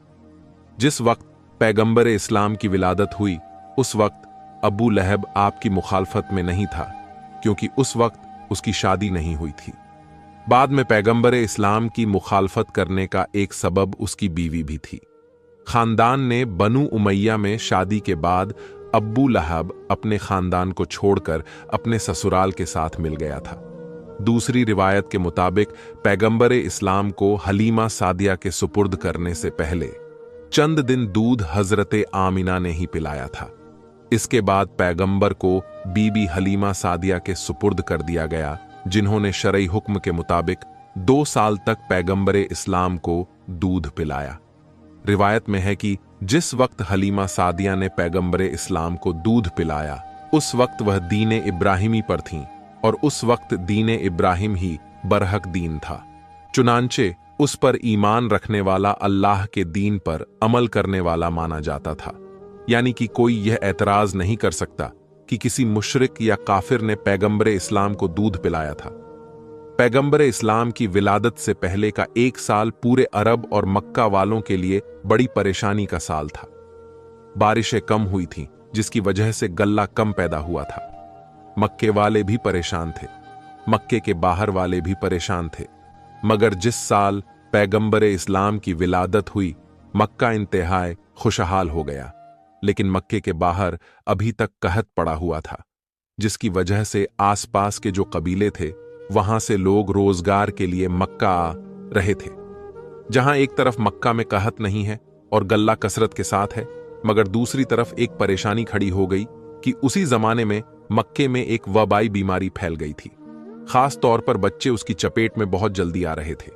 जिस वक्त पैगंबरे इस्लाम की विलादत हुई, उस वक्त अब्बू लहब आपकी मुखालफत में नहीं था, क्योंकि उस वक्त उसकी शादी नहीं हुई थी। बाद में पैगंबरे इस्लाम की मुखालफत करने का एक सबब उसकी बीवी भी थी। खानदान ने बनु उमैया में शादी के बाद अब्बू लहब अपने खानदान को छोड़कर अपने ससुराल के साथ मिल गया था। दूसरी रिवायत के मुताबिक पैगंबरे इस्लाम को हलीमा सादिया के सुपुर्द करने से पहले चंद दिन दूध हजरते आमिना ने ही पिलाया था। इसके बाद पैगंबर को बीबी हलीमा सादिया के सुपुर्द कर दिया गया, जिन्होंने शरई हुक्म के मुताबिक 2 साल तक पैगंबरे इस्लाम को दूध पिलाया। रिवायत में है कि जिस वक्त हलीमा सादिया ने पैगंबरे इस्लाम को दूध पिलाया, उस वक्त वह दीन इब्राहिमी पर थीं और उस वक्त दीन इब्राहिम ही बरहक दीन था। चुनांचे उस पर ईमान रखने वाला अल्लाह के दीन पर अमल करने वाला माना जाता था। यानी कि कोई यह एतराज नहीं कर सकता कि किसी मुशरिक या काफिर ने पैगंबर इस्लाम को दूध पिलाया था। पैगंबर इस्लाम की विलादत से पहले का 1 साल पूरे अरब और मक्का वालों के लिए बड़ी परेशानी का साल था। बारिशें कम हुई थीं, जिसकी वजह से गल्ला कम पैदा हुआ था। मक्के वाले भी परेशान थे, मक्के के बाहर वाले भी परेशान थे। मगर जिस साल पैगंबर इस्लाम की विलादत हुई, मक्का इंतहाई खुशहाल हो गया, लेकिन मक्के के बाहर अभी तक कहत पड़ा हुआ था, जिसकी वजह से आसपास के जो कबीले थे वहां से लोग रोजगार के लिए मक्का आ रहे थे। जहां एक तरफ मक्का में कहत नहीं है और गल्ला कसरत के साथ है, मगर दूसरी तरफ एक परेशानी खड़ी हो गई कि उसी जमाने में मक्के में एक वबाई बीमारी फैल गई थी। खास तौर पर बच्चे उसकी चपेट में बहुत जल्दी आ रहे थे।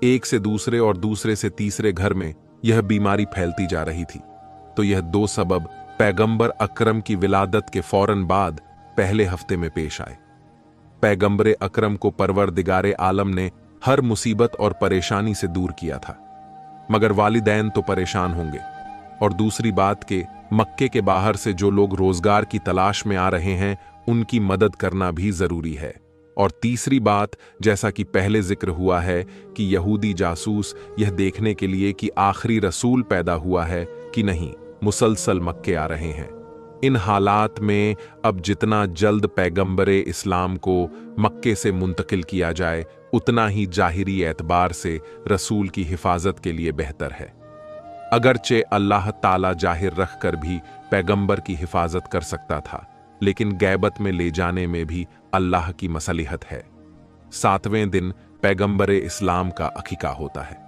एक से दूसरे और दूसरे से तीसरे घर में यह बीमारी फैलती जा रही थी। तो यह 2 सबब पैगंबर अकरम की विलादत के फौरन बाद पहले हफ्ते में पेश आए। पैगंबर अकरम को परवरदिगारे आलम ने हर मुसीबत और परेशानी से दूर किया था, मगर वालिदैन तो परेशान होंगे। और दूसरी बात के मक्के के बाहर से जो लोग रोजगार की तलाश में आ रहे हैं, उनकी मदद करना भी जरूरी है। और तीसरी बात, जैसा कि पहले जिक्र हुआ है कि यहूदी जासूस यह देखने के लिए कि आखिरी रसूल पैदा हुआ है कि नहीं, मुसलसल मक्के आ रहे हैं। इन हालात में अब जितना जल्द पैगंबरे इस्लाम को मक्के से मुंतकिल किया जाए, उतना ही जाहिरी एतबार से रसूल की हिफाजत के लिए बेहतर है। अगरचे अल्लाह ताला जाहिर रख कर भी पैगंबर की हिफाजत कर सकता था, लेकिन गैबत में ले जाने में भी अल्लाह की मसलिहत है। 7वें दिन पैगंबरे इस्लाम का अकीका होता है।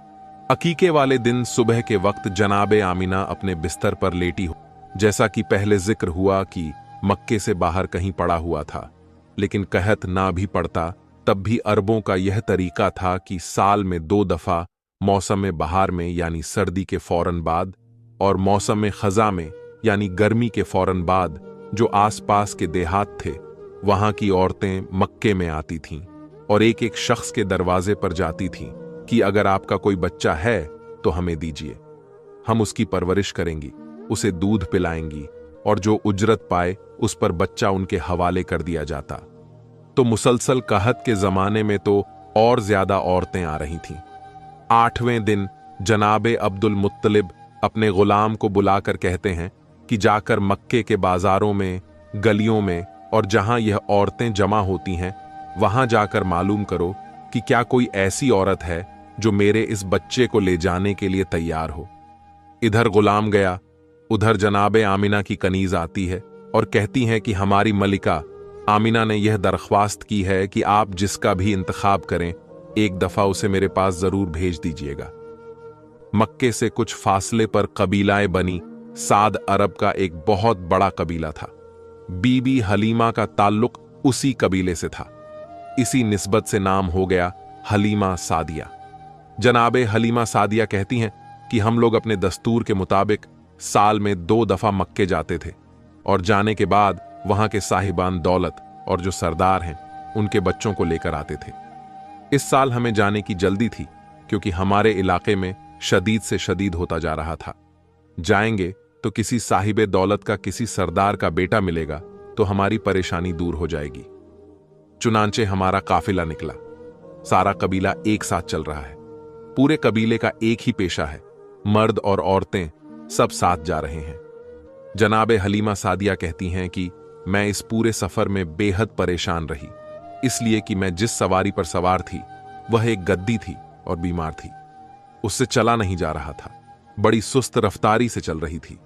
अकीके वाले दिन सुबह के वक्त जनाबे आमिना अपने बिस्तर पर लेटी हो। जैसा कि पहले जिक्र हुआ कि मक्के से बाहर कहीं पड़ा हुआ था, लेकिन कहत ना भी पड़ता तब भी अरबों का यह तरीका था कि साल में 2 दफा, मौसम बहार में यानी सर्दी के फौरन बाद और मौसम खजा में यानी गर्मी के फौरन बाद, जो आसपास के देहात थे वहां की औरतें मक्के में आती थीं और एक एक शख्स के दरवाजे पर जाती थीं कि अगर आपका कोई बच्चा है तो हमें दीजिए, हम उसकी परवरिश करेंगी, उसे दूध पिलाएंगी और जो उजरत पाए उस पर बच्चा उनके हवाले कर दिया जाता। तो मुसलसल कहत के जमाने में तो और ज्यादा औरतें आ रही थीं। 8वें दिन जनाबे अब्दुल मुत्तलिब अपने गुलाम को बुलाकर कहते हैं कि जाकर मक्के के बाजारों में, गलियों में और जहां यह औरतें जमा होती हैं, वहां जाकर मालूम करो कि क्या कोई ऐसी औरत है जो मेरे इस बच्चे को ले जाने के लिए तैयार हो। इधर गुलाम गया, उधर जनाबे आमिना की कनीज आती है और कहती हैं कि हमारी मलिका आमिना ने यह दरख्वास्त की है कि आप जिसका भी इंतखाब करें, एक दफा उसे मेरे पास जरूर भेज दीजिएगा। मक्के से कुछ फासले पर कबीलाए बनी साद अरब का एक बहुत बड़ा कबीला था। बीबी हलीमा का ताल्लुक उसी कबीले से था। इसी निस्बत से नाम हो गया हलीमा सादिया। जनाबे हलीमा सादिया कहती हैं कि हम लोग अपने दस्तूर के मुताबिक साल में 2 दफा मक्के जाते थे और जाने के बाद वहां के साहिबान दौलत और जो सरदार हैं उनके बच्चों को लेकर आते थे। इस साल हमें जाने की जल्दी थी क्योंकि हमारे इलाके में शदीद से शदीद होता जा रहा था। जाएंगे तो किसी साहिबे दौलत का किसी सरदार का बेटा मिलेगा तो हमारी परेशानी दूर हो जाएगी। चुनांचे हमारा काफिला निकला। सारा कबीला एक साथ चल रहा है। पूरे कबीले का एक ही पेशा है, मर्द और औरतें सब साथ जा रहे हैं। जनाबे हलीमा सादिया कहती हैं कि मैं इस पूरे सफर में बेहद परेशान रही, इसलिए कि मैं जिस सवारी पर सवार थी वह एक गद्दी थी और बीमार थी। उससे चला नहीं जा रहा था, बड़ी सुस्त रफ्तारी से चल रही थी।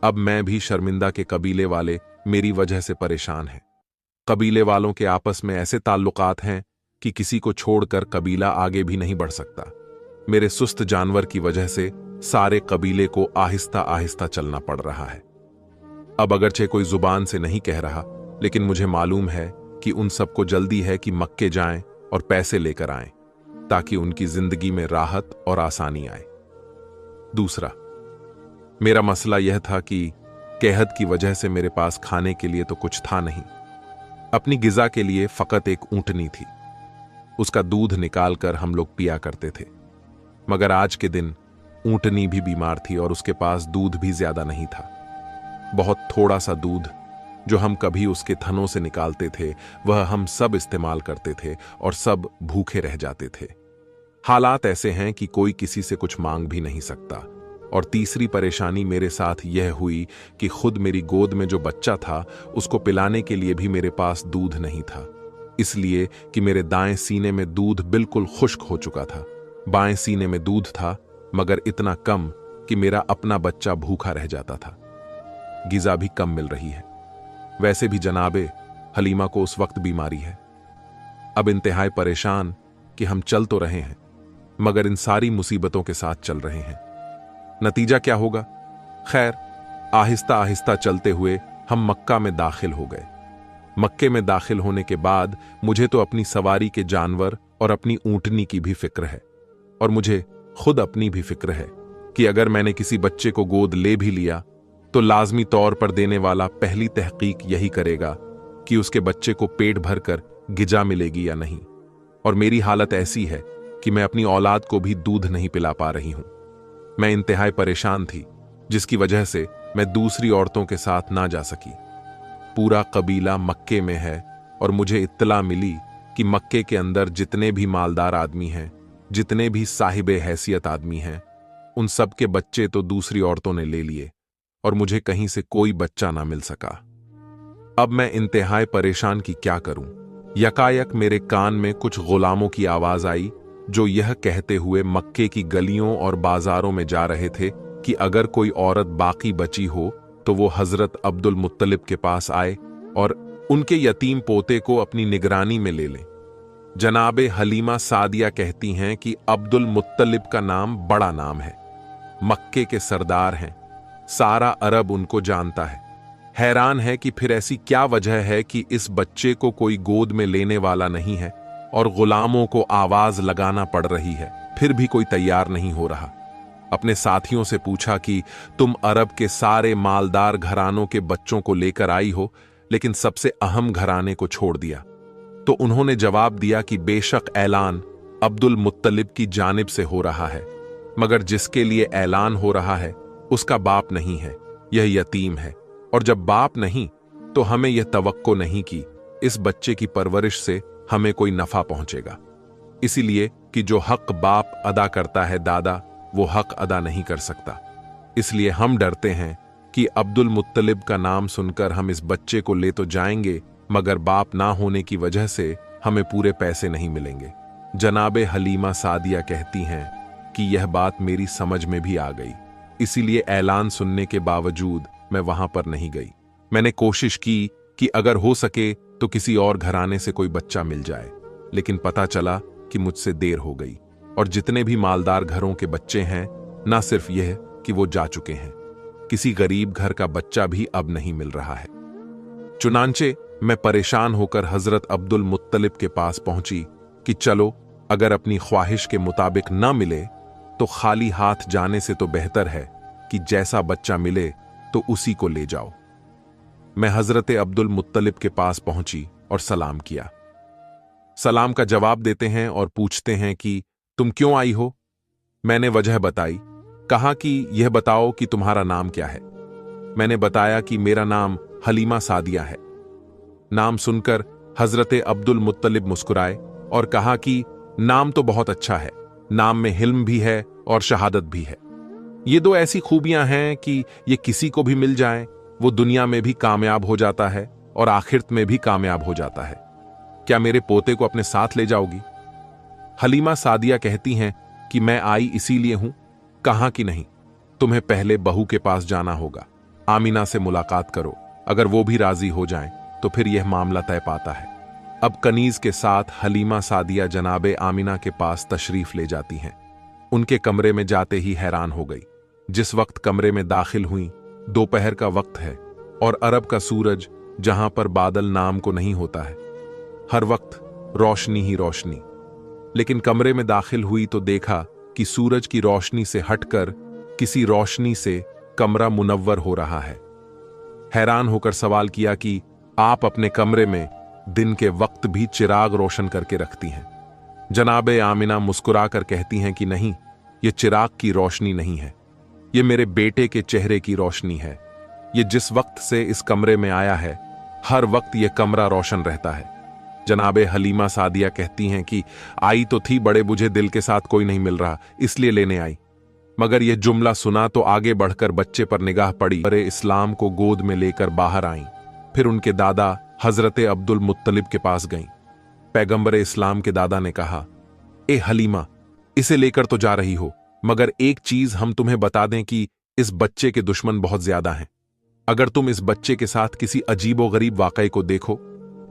अब मैं भी शर्मिंदा के कबीले वाले मेरी वजह से परेशान हैं। कबीले वालों के आपस में ऐसे ताल्लुकात हैं कि किसी को छोड़कर कबीला आगे भी नहीं बढ़ सकता। मेरे सुस्त जानवर की वजह से सारे कबीले को आहिस्ता आहिस्ता चलना पड़ रहा है। अब अगरचे कोई जुबान से नहीं कह रहा, लेकिन मुझे मालूम है कि उन सबको जल्दी है कि मक्के जाएं और पैसे लेकर आएं ताकि उनकी जिंदगी में राहत और आसानी आए। दूसरा, मेरा मसला यह था कि कहत की वजह से मेरे पास खाने के लिए तो कुछ था नहीं। अपनी गिजा के लिए फकत एक ऊंटनी थी। उसका दूध निकालकर हम लोग पिया करते थे। मगर आज के दिन ऊंटनी भी बीमार थी और उसके पास दूध भी ज्यादा नहीं था। बहुत थोड़ा सा दूध जो हम कभी उसके थनों से निकालते थे वह हम सब इस्तेमाल करते थे और सब भूखे रह जाते थे। हालात ऐसे हैं कि कोई किसी से कुछ मांग भी नहीं सकता। और तीसरी परेशानी मेरे साथ यह हुई कि खुद मेरी गोद में जो बच्चा था उसको पिलाने के लिए भी मेरे पास दूध नहीं था, इसलिए कि मेरे दाएं सीने में दूध बिल्कुल खुश्क हो चुका था। बाएं सीने में दूध था मगर इतना कम कि मेरा अपना बच्चा भूखा रह जाता था। गिजा भी कम मिल रही है। वैसे भी जनाबे हलीमा को उस वक्त बीमारी है। अब इंतहाई परेशान कि हम चल तो रहे हैं मगर इन सारी मुसीबतों के साथ चल रहे हैं। नतीजा क्या होगा? खैर, आहिस्ता आहिस्ता चलते हुए हम मक्का में दाखिल हो गए। मक्के में दाखिल होने के बाद मुझे तो अपनी सवारी के जानवर और अपनी ऊंटनी की भी फिक्र है, और मुझे खुद अपनी भी फिक्र है कि अगर मैंने किसी बच्चे को गोद ले भी लिया तो लाजमी तौर पर देने वाला पहली तहकीक यही करेगा कि उसके बच्चे को पेट भरकर गिजा मिलेगी या नहीं। और मेरी हालत ऐसी है कि मैं अपनी औलाद को भी दूध नहीं पिला पा रही हूं। मैं इंतहाई परेशान थी, जिसकी वजह से मैं दूसरी औरतों के साथ ना जा सकी। पूरा कबीला मक्के में है और मुझे इत्तला मिली कि मक्के के अंदर जितने भी मालदार आदमी हैं, जितने भी साहिबे हैसियत आदमी हैं, उन सब के बच्चे तो दूसरी औरतों ने ले लिए और मुझे कहीं से कोई बच्चा ना मिल सका। अब मैं इंतहाई परेशान की क्या करूं? यकायक मेरे कान में कुछ गुलामों की आवाज आई जो यह कहते हुए मक्के की गलियों और बाजारों में जा रहे थे कि अगर कोई औरत बाकी बची हो तो वो हजरत अब्दुल मुत्तलिब के पास आए और उनके यतीम पोते को अपनी निगरानी में ले लें। जनाबे हलीमा सादिया कहती हैं कि अब्दुल मुत्तलिब का नाम बड़ा नाम है, मक्के के सरदार हैं, सारा अरब उनको जानता है। हैरान है कि फिर ऐसी क्या वजह है कि इस बच्चे को कोई गोद में लेने वाला नहीं है और गुलामों को आवाज लगाना पड़ रही है, फिर भी कोई तैयार नहीं हो रहा। अपने साथियों से पूछा कि तुम अरब के सारे मालदार घरानों के बच्चों को लेकर आई हो, लेकिन सबसे अहम घराने को छोड़ दिया। तो उन्होंने जवाब दिया कि बेशक ऐलान अब्दुल मुत्तलिब की जानिब से हो रहा है, मगर जिसके लिए ऐलान हो रहा है उसका बाप नहीं है, यह यतीम है, और जब बाप नहीं तो हमें यह तवक्को नहीं कि इस बच्चे की परवरिश से हमें कोई नफा पहुंचेगा। इसीलिए कि जो हक बाप अदा करता है दादा, वो हक अदा नहीं कर सकता। इसलिए हम डरते हैं कि अब्दुल मुत्तलिब का नाम सुनकर हम इस बच्चे को ले तो जाएंगे, मगर बाप ना होने की वजह से हमें पूरे पैसे नहीं मिलेंगे। जनाबे हलीमा सादिया कहती हैं कि यह बात मेरी समझ में भी आ गई, इसीलिए ऐलान सुनने के बावजूद मैं वहां पर नहीं गई। मैंने कोशिश की कि अगर हो सके तो किसी और घराने से कोई बच्चा मिल जाए, लेकिन पता चला कि मुझसे देर हो गई और जितने भी मालदार घरों के बच्चे हैं, ना सिर्फ यह कि वो जा चुके हैं, किसी गरीब घर का बच्चा भी अब नहीं मिल रहा है। चुनांचे मैं परेशान होकर हजरत अब्दुल मुत्तलिब के पास पहुंची कि चलो, अगर अपनी ख्वाहिश के मुताबिक ना मिले तो खाली हाथ जाने से तो बेहतर है कि जैसा बच्चा मिले तो उसी को ले जाओ। मैं हजरत अब्दुल मुत्तलिब के पास पहुंची और सलाम किया। सलाम का जवाब देते हैं और पूछते हैं कि तुम क्यों आई हो? मैंने वजह बताई। कहा कि यह बताओ कि तुम्हारा नाम क्या है। मैंने बताया कि मेरा नाम हलीमा सादिया है। नाम सुनकर हजरत अब्दुल मुत्तलिब मुस्कुराए और कहा कि नाम तो बहुत अच्छा है, नाम में हिल्म भी है और शहादत भी है। ये दो ऐसी खूबियां हैं कि ये किसी को भी मिल जाए वो दुनिया में भी कामयाब हो जाता है और आखिरत में भी कामयाब हो जाता है। क्या मेरे पोते को अपने साथ ले जाओगी? हलीमा सादिया कहती हैं कि मैं आई इसीलिए हूं। कहा कि नहीं, तुम्हें पहले बहू के पास जाना होगा, आमीना से मुलाकात करो, अगर वो भी राजी हो जाएं तो फिर यह मामला तय पाता है। अब कनीज के साथ हलीमा सादिया जनाबे आमीना के पास तशरीफ ले जाती हैं। उनके कमरे में जाते ही हैरान हो गई। जिस वक्त कमरे में दाखिल हुई, दोपहर का वक्त है और अरब का सूरज जहां पर बादल नाम को नहीं होता है, हर वक्त रोशनी ही रोशनी। लेकिन कमरे में दाखिल हुई तो देखा कि सूरज की रोशनी से हटकर किसी रोशनी से कमरा मुनव्वर हो रहा है। हैरान होकर सवाल किया कि आप अपने कमरे में दिन के वक्त भी चिराग रोशन करके रखती हैं। जनाबे आमिना मुस्कुराकर कहती हैं कि नहीं, ये चिराग की रोशनी नहीं है, ये मेरे बेटे के चेहरे की रोशनी है। ये जिस वक्त से इस कमरे में आया है, हर वक्त ये कमरा रोशन रहता है। जनाबे हलीमा सादिया कहती हैं कि आई तो थी, बड़े बुझे दिल के साथ कोई नहीं मिल रहा, इसलिए लेने आई। मगर यह जुमला सुना तो आगे बढ़कर बच्चे पर निगाह पड़ी। बड़े इस्लाम को गोद में लेकर बाहर आईं। फिर उनके दादा हजरत अब्दुल मुत्तलिब के पास गईं। पैगंबर इस्लाम के दादा ने कहा, ए हलीमा, इसे लेकर तो जा रही हो, मगर एक चीज हम तुम्हें बता दें कि इस बच्चे के दुश्मन बहुत ज्यादा हैं। अगर तुम इस बच्चे के साथ किसी अजीबो गरीब वाकये को देखो,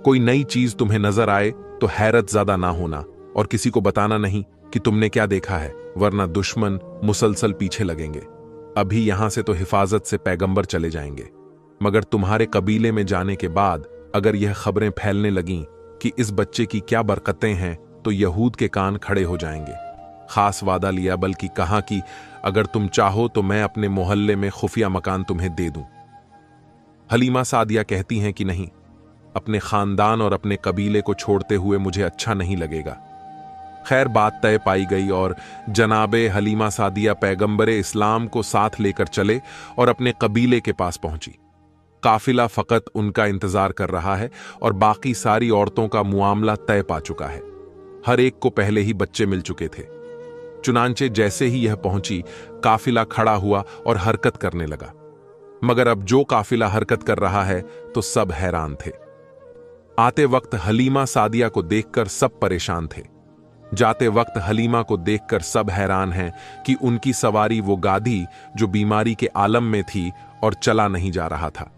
कोई नई चीज तुम्हें नजर आए, तो हैरत ज्यादा ना होना और किसी को बताना नहीं कि तुमने क्या देखा है, वरना दुश्मन मुसलसल पीछे लगेंगे। अभी यहां से तो हिफाजत से पैगंबर चले जाएंगे, मगर तुम्हारे कबीले में जाने के बाद अगर यह खबरें फैलने लगीं कि इस बच्चे की क्या बरकतें हैं, तो यहूद के कान खड़े हो जाएंगे। खास वादा लिया, बल्कि कहा कि अगर तुम चाहो तो मैं अपने मोहल्ले में खुफिया मकान तुम्हें दे दूं। हलीमा सादिया कहती हैं कि नहीं, अपने खानदान और अपने कबीले को छोड़ते हुए मुझे अच्छा नहीं लगेगा। खैर, बात तय पाई गई और जनाबे हलीमा सादिया पैगंबरे इस्लाम को साथ लेकर चले और अपने कबीले के पास पहुंची। काफिला फकत उनका इंतजार कर रहा है और बाकी सारी औरतों का मुआमला तय पा चुका है। हर एक को पहले ही बच्चे मिल चुके थे। चुनांचे जैसे ही यह पहुंची, काफिला खड़ा हुआ और हरकत करने लगा। मगर अब जो काफिला हरकत कर रहा है तो सब हैरान थे। आते वक्त हलीमा सादिया को देखकर सब परेशान थे। जाते वक्त हलीमा को देखकर सब हैरान हैं कि उनकी सवारी वो गाधी जो बीमारी के आलम में थी और चला नहीं जा रहा था,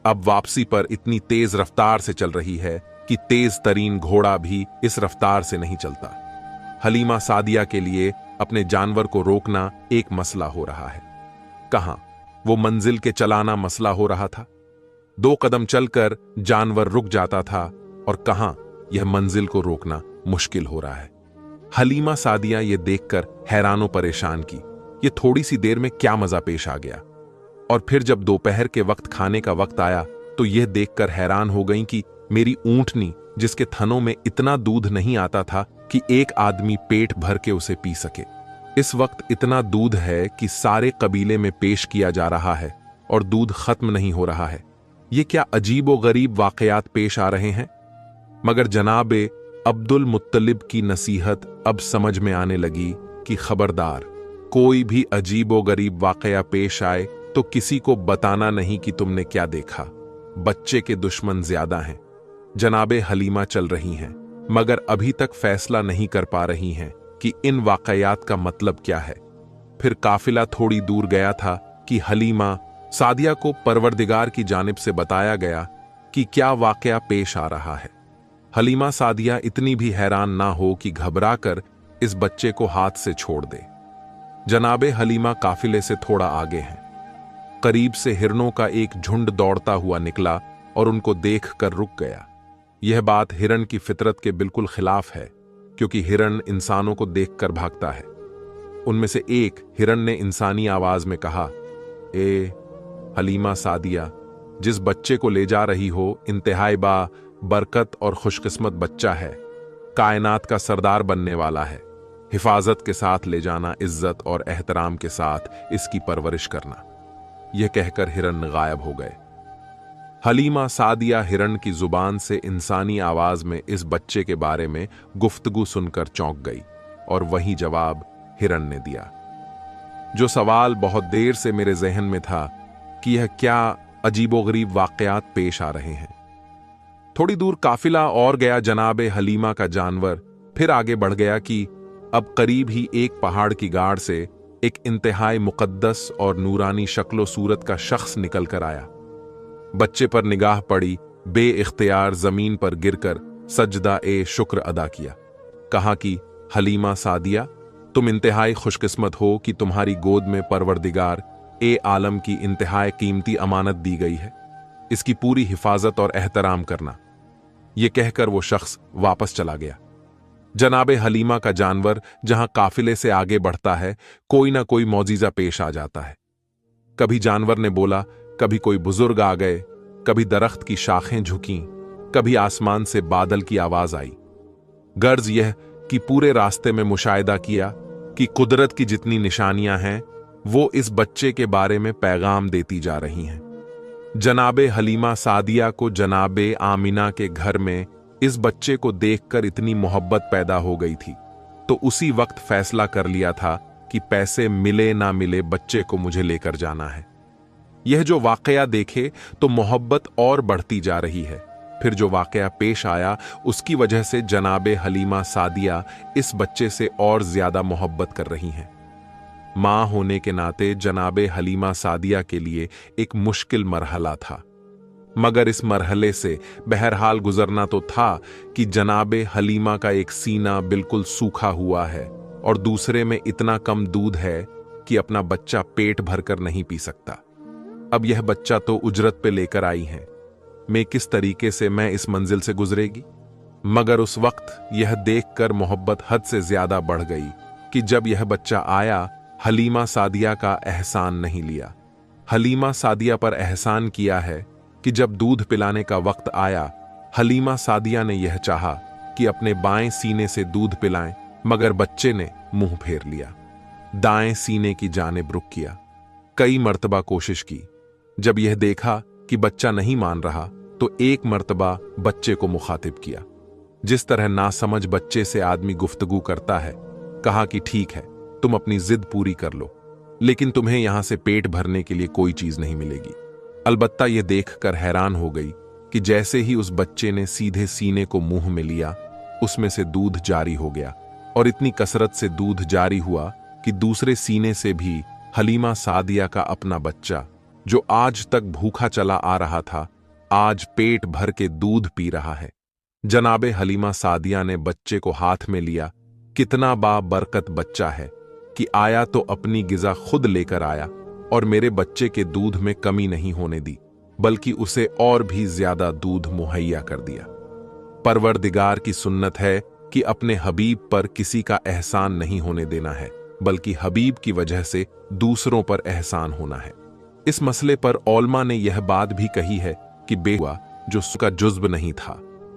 अब वापसी पर इतनी तेज रफ्तार से चल रही है कि तेज तरीन घोड़ा भी इस रफ्तार से नहीं चलता। हलीमा सादिया के लिए अपने जानवर को रोकना एक मसला हो रहा है। कहां वो मंजिल के चलाना मसला हो रहा था। 2 कदम चलकर जानवर रुक जाता था और कहां यह मंजिल को रोकना मुश्किल हो रहा है। हलीमा सादिया ये देखकर हैरानो परेशान की, ये थोड़ी सी देर में क्या मजा पेश आ गया। और फिर जब दोपहर के वक्त खाने का वक्त आया तो यह देखकर हैरान हो गई कि मेरी ऊंटनी, जिसके थनों में इतना दूध नहीं आता था कि एक आदमी पेट भर के उसे पी सके, इस वक्त इतना दूध है कि सारे कबीले में पेश किया जा रहा है और दूध खत्म नहीं हो रहा है। ये क्या अजीबो गरीब वाकयात पेश आ रहे हैं। मगर जनाबे अब्दुल मुत्तलिब की नसीहत अब समझ में आने लगी कि खबरदार, कोई भी अजीबो गरीब वाकया पेश आए तो किसी को बताना नहीं कि तुमने क्या देखा। बच्चे के दुश्मन ज्यादा हैं। जनाबे हलीमा चल रही हैं, मगर अभी तक फैसला नहीं कर पा रही हैं कि इन वाकयात का मतलब क्या है। फिर काफिला थोड़ी दूर गया था कि हलीमा सादिया को परवरदिगार की जानिब से बताया गया कि क्या वाकया पेश आ रहा है। हलीमा सादिया इतनी भी हैरान ना हो कि घबराकर इस बच्चे को हाथ से छोड़ दे। जनाबे हलीमा काफिले से थोड़ा आगे हैं। करीब से हिरणों का एक झुंड दौड़ता हुआ निकला और उनको देखकर रुक गया। यह बात हिरण की फितरत के बिल्कुल खिलाफ है, क्योंकि हिरण इंसानों को देखकर भागता है। उनमें से एक हिरण ने इंसानी आवाज में कहा, ए हलीमा सादिया, जिस बच्चे को ले जा रही हो इंतहाई बरकत और खुशकिस्मत बच्चा है, कायनात का सरदार बनने वाला है। हिफाजत के साथ ले जाना, इज्जत और एहतराम के साथ इसकी परवरिश करना। यह कहकर हिरण गायब हो गए। हलीमा सादिया हिरण की जुबान से इंसानी आवाज में इस बच्चे के बारे में गुफ्तगू सुनकर चौंक गई और वही जवाब हिरण ने दिया, जो सवाल बहुत देर से मेरे जहन में था कि यह क्या अजीबोगरीब वाकयात पेश आ रहे हैं। थोड़ी दूर काफिला और गया। जनाबे हलीमा का जानवर फिर आगे बढ़ गया कि अब करीब ही एक पहाड़ की गाड़ से एक इंतहाई मुकद्दस और नूरानी शक्लो सूरत का शख्स निकल कर आया। बच्चे पर निगाह पड़ी, बे इख्तियार जमीन पर गिरकर सजदा ए शुक्र अदा किया। कहा कि हलीमा सादिया, तुम इंतहाई खुशकिस्मत हो कि तुम्हारी गोद में परवरदिगार ए आलम की इंतहाई कीमती अमानत दी गई है। इसकी पूरी हिफाजत और एहतराम करना। यह कहकर वो शख्स वापस चला गया। जनाबे हलीमा का जानवर जहां काफिले से आगे बढ़ता है, कोई ना कोई मौजीजा पेश आ जाता है। कभी जानवर ने बोला कभी कोई बुजुर्ग आ गए, कभी दरख्त की शाखें झुकीं, कभी आसमान से बादल की आवाज आई। गर्ज यह कि पूरे रास्ते में मुशाहिदा किया कि कुदरत की जितनी निशानियां हैं वो इस बच्चे के बारे में पैगाम देती जा रही हैं। जनाबे हलीमा सादिया को जनाबे आमिना के घर में इस बच्चे को देखकर इतनी मोहब्बत पैदा हो गई थी, तो उसी वक्त फैसला कर लिया था कि पैसे मिले ना मिले बच्चे को मुझे लेकर जाना है। यह जो वाकया देखे तो मोहब्बत और बढ़ती जा रही है। फिर जो वाकया पेश आया उसकी वजह से जनाबे हलीमा सादिया इस बच्चे से और ज्यादा मोहब्बत कर रही हैं। मां होने के नाते जनाबे हलीमा सादिया के लिए एक मुश्किल मरहला था, मगर इस मरहले से बहरहाल गुजरना तो था कि जनाबे हलीमा का एक सीना बिल्कुल सूखा हुआ है और दूसरे में इतना कम दूध है कि अपना बच्चा पेट भरकर नहीं पी सकता। अब यह बच्चा तो उजरत पे लेकर आई है, मैं किस तरीके से मैं इस मंजिल से गुजरेगी। मगर उस वक्त यह देखकर मोहब्बत हद से ज्यादा बढ़ गई कि जब यह बच्चा आया, हलीमा सादिया का एहसान नहीं लिया। हलीमा सादिया पर एहसान किया है कि जब दूध पिलाने का वक्त आया, हलीमा सादिया ने यह चाहा कि अपने बाएं सीने से दूध पिलाएं, मगर बच्चे ने मुंह फेर लिया, दाएं सीने की जानिब रुख किया। कई मर्तबा कोशिश की। जब यह देखा कि बच्चा नहीं मान रहा तो एक मर्तबा बच्चे को मुखातिब किया, जिस तरह नासमझ बच्चे से आदमी गुफ्तगू करता है। कहा कि ठीक है, तुम अपनी जिद पूरी कर लो, लेकिन तुम्हें यहां से पेट भरने के लिए कोई चीज नहीं मिलेगी। अलबत्ता यह देखकर हैरान हो गई कि जैसे ही उस बच्चे ने सीधे सीने को मुंह में लिया, उसमें से दूध जारी हो गया और इतनी कसरत से दूध जारी हुआ कि दूसरे सीने से भी हलीमा सादिया का अपना बच्चा, जो आज तक भूखा चला आ रहा था, आज पेट भर के दूध पी रहा है। जनाबे हलीमा सादिया ने बच्चे को हाथ में लिया। कितना बाबरकत बच्चा है कि आया तो अपनी गिज़ा खुद लेकर आया और मेरे बच्चे के दूध में कमी नहीं होने दी, बल्कि उसे और भी ज्यादा दूध मुहैया कर दिया। परवरदिगार की सुन्नत है कि अपने हबीब पर किसी का एहसान नहीं होने देना है, बल्कि हबीब की वजह से दूसरों पर एहसान होना है। इस मसले पर औलमा ने यह बात भी कही है कि बेहुआ जो उसका जुज्ब नहीं था,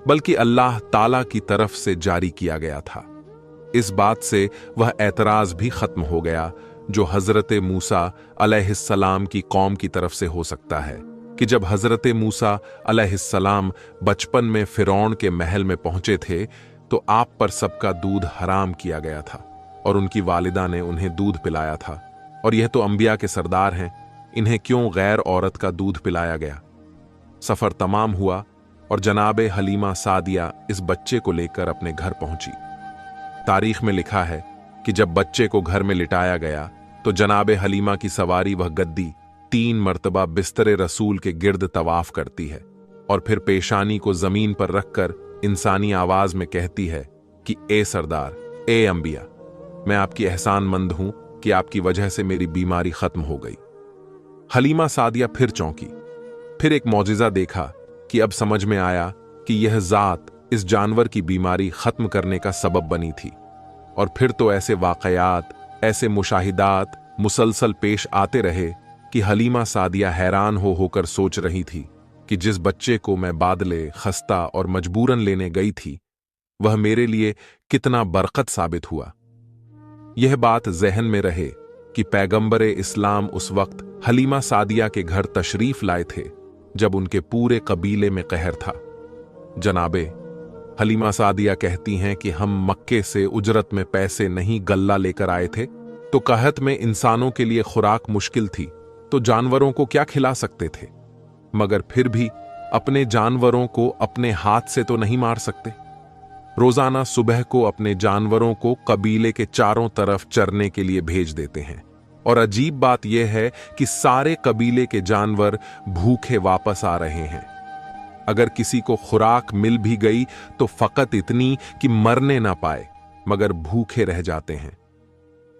बल्कि अल्लाह ताला की तरफ से जारी किया गया था। इस बात से वह एतराज भी खत्म हो गया जो हजरत मूसा अलैहिस्सलाम की कौम की तरफ से हो सकता है कि जब हजरत मूसा अलैहिस्सलाम बचपन में फिरौन के महल में पहुंचे थे तो आप पर सबका दूध हराम किया गया था और उनकी वालिदा ने उन्हें दूध पिलाया था, और यह तो अंबिया के सरदार हैं, इन्हें क्यों गैर औरत का दूध पिलाया गया। सफर तमाम हुआ और जनाबे हलीमा सादिया इस बच्चे को लेकर अपने घर पहुंची। तारीख में लिखा है कि जब बच्चे को घर में लिटाया गया तो जनाबे हलीमा की सवारी वह गद्दी 3 मर्तबा बिस्तरे रसूल के गिर्द तवाफ करती है और फिर पेशानी को जमीन पर रखकर इंसानी आवाज में कहती है कि ए सरदार, ए अंबिया, मैं आपकी एहसानमंद हूं कि आपकी वजह से मेरी बीमारी खत्म हो गई। हलीमा सादिया फिर चौंकी। फिर एक मौजिजा देखा कि अब समझ में आया कि यह जात इस जानवर की बीमारी खत्म करने का सबब बनी थी। और फिर तो ऐसे वाकयात, ऐसे मुशाहिदात मुसलसल पेश आते रहे कि हलीमा सादिया हैरान होकर सोच रही थी कि जिस बच्चे को मैं बादले, खस्ता और मजबूरन लेने गई थी, वह मेरे लिए कितना बरकत साबित हुआ। यह बात जहन में रहे कि पैगंबरे इस्लाम उस वक्त हलीमा सादिया के घर तशरीफ लाए थे जब उनके पूरे कबीले में कहर था। जनाबे हलीमा सादिया कहती हैं कि हम मक्के से उजरत में पैसे नहीं गल्ला लेकर आए थे, तो कहत में इंसानों के लिए खुराक मुश्किल थी तो जानवरों को क्या खिला सकते थे, मगर फिर भी अपने जानवरों को अपने हाथ से तो नहीं मार सकते। रोजाना सुबह को अपने जानवरों को कबीले के चारों तरफ चरने के लिए भेज देते हैं, और अजीब बात यह है कि सारे कबीले के जानवर भूखे वापस आ रहे हैं। अगर किसी को खुराक मिल भी गई तो फकत इतनी कि मरने ना पाए, मगर भूखे रह जाते हैं।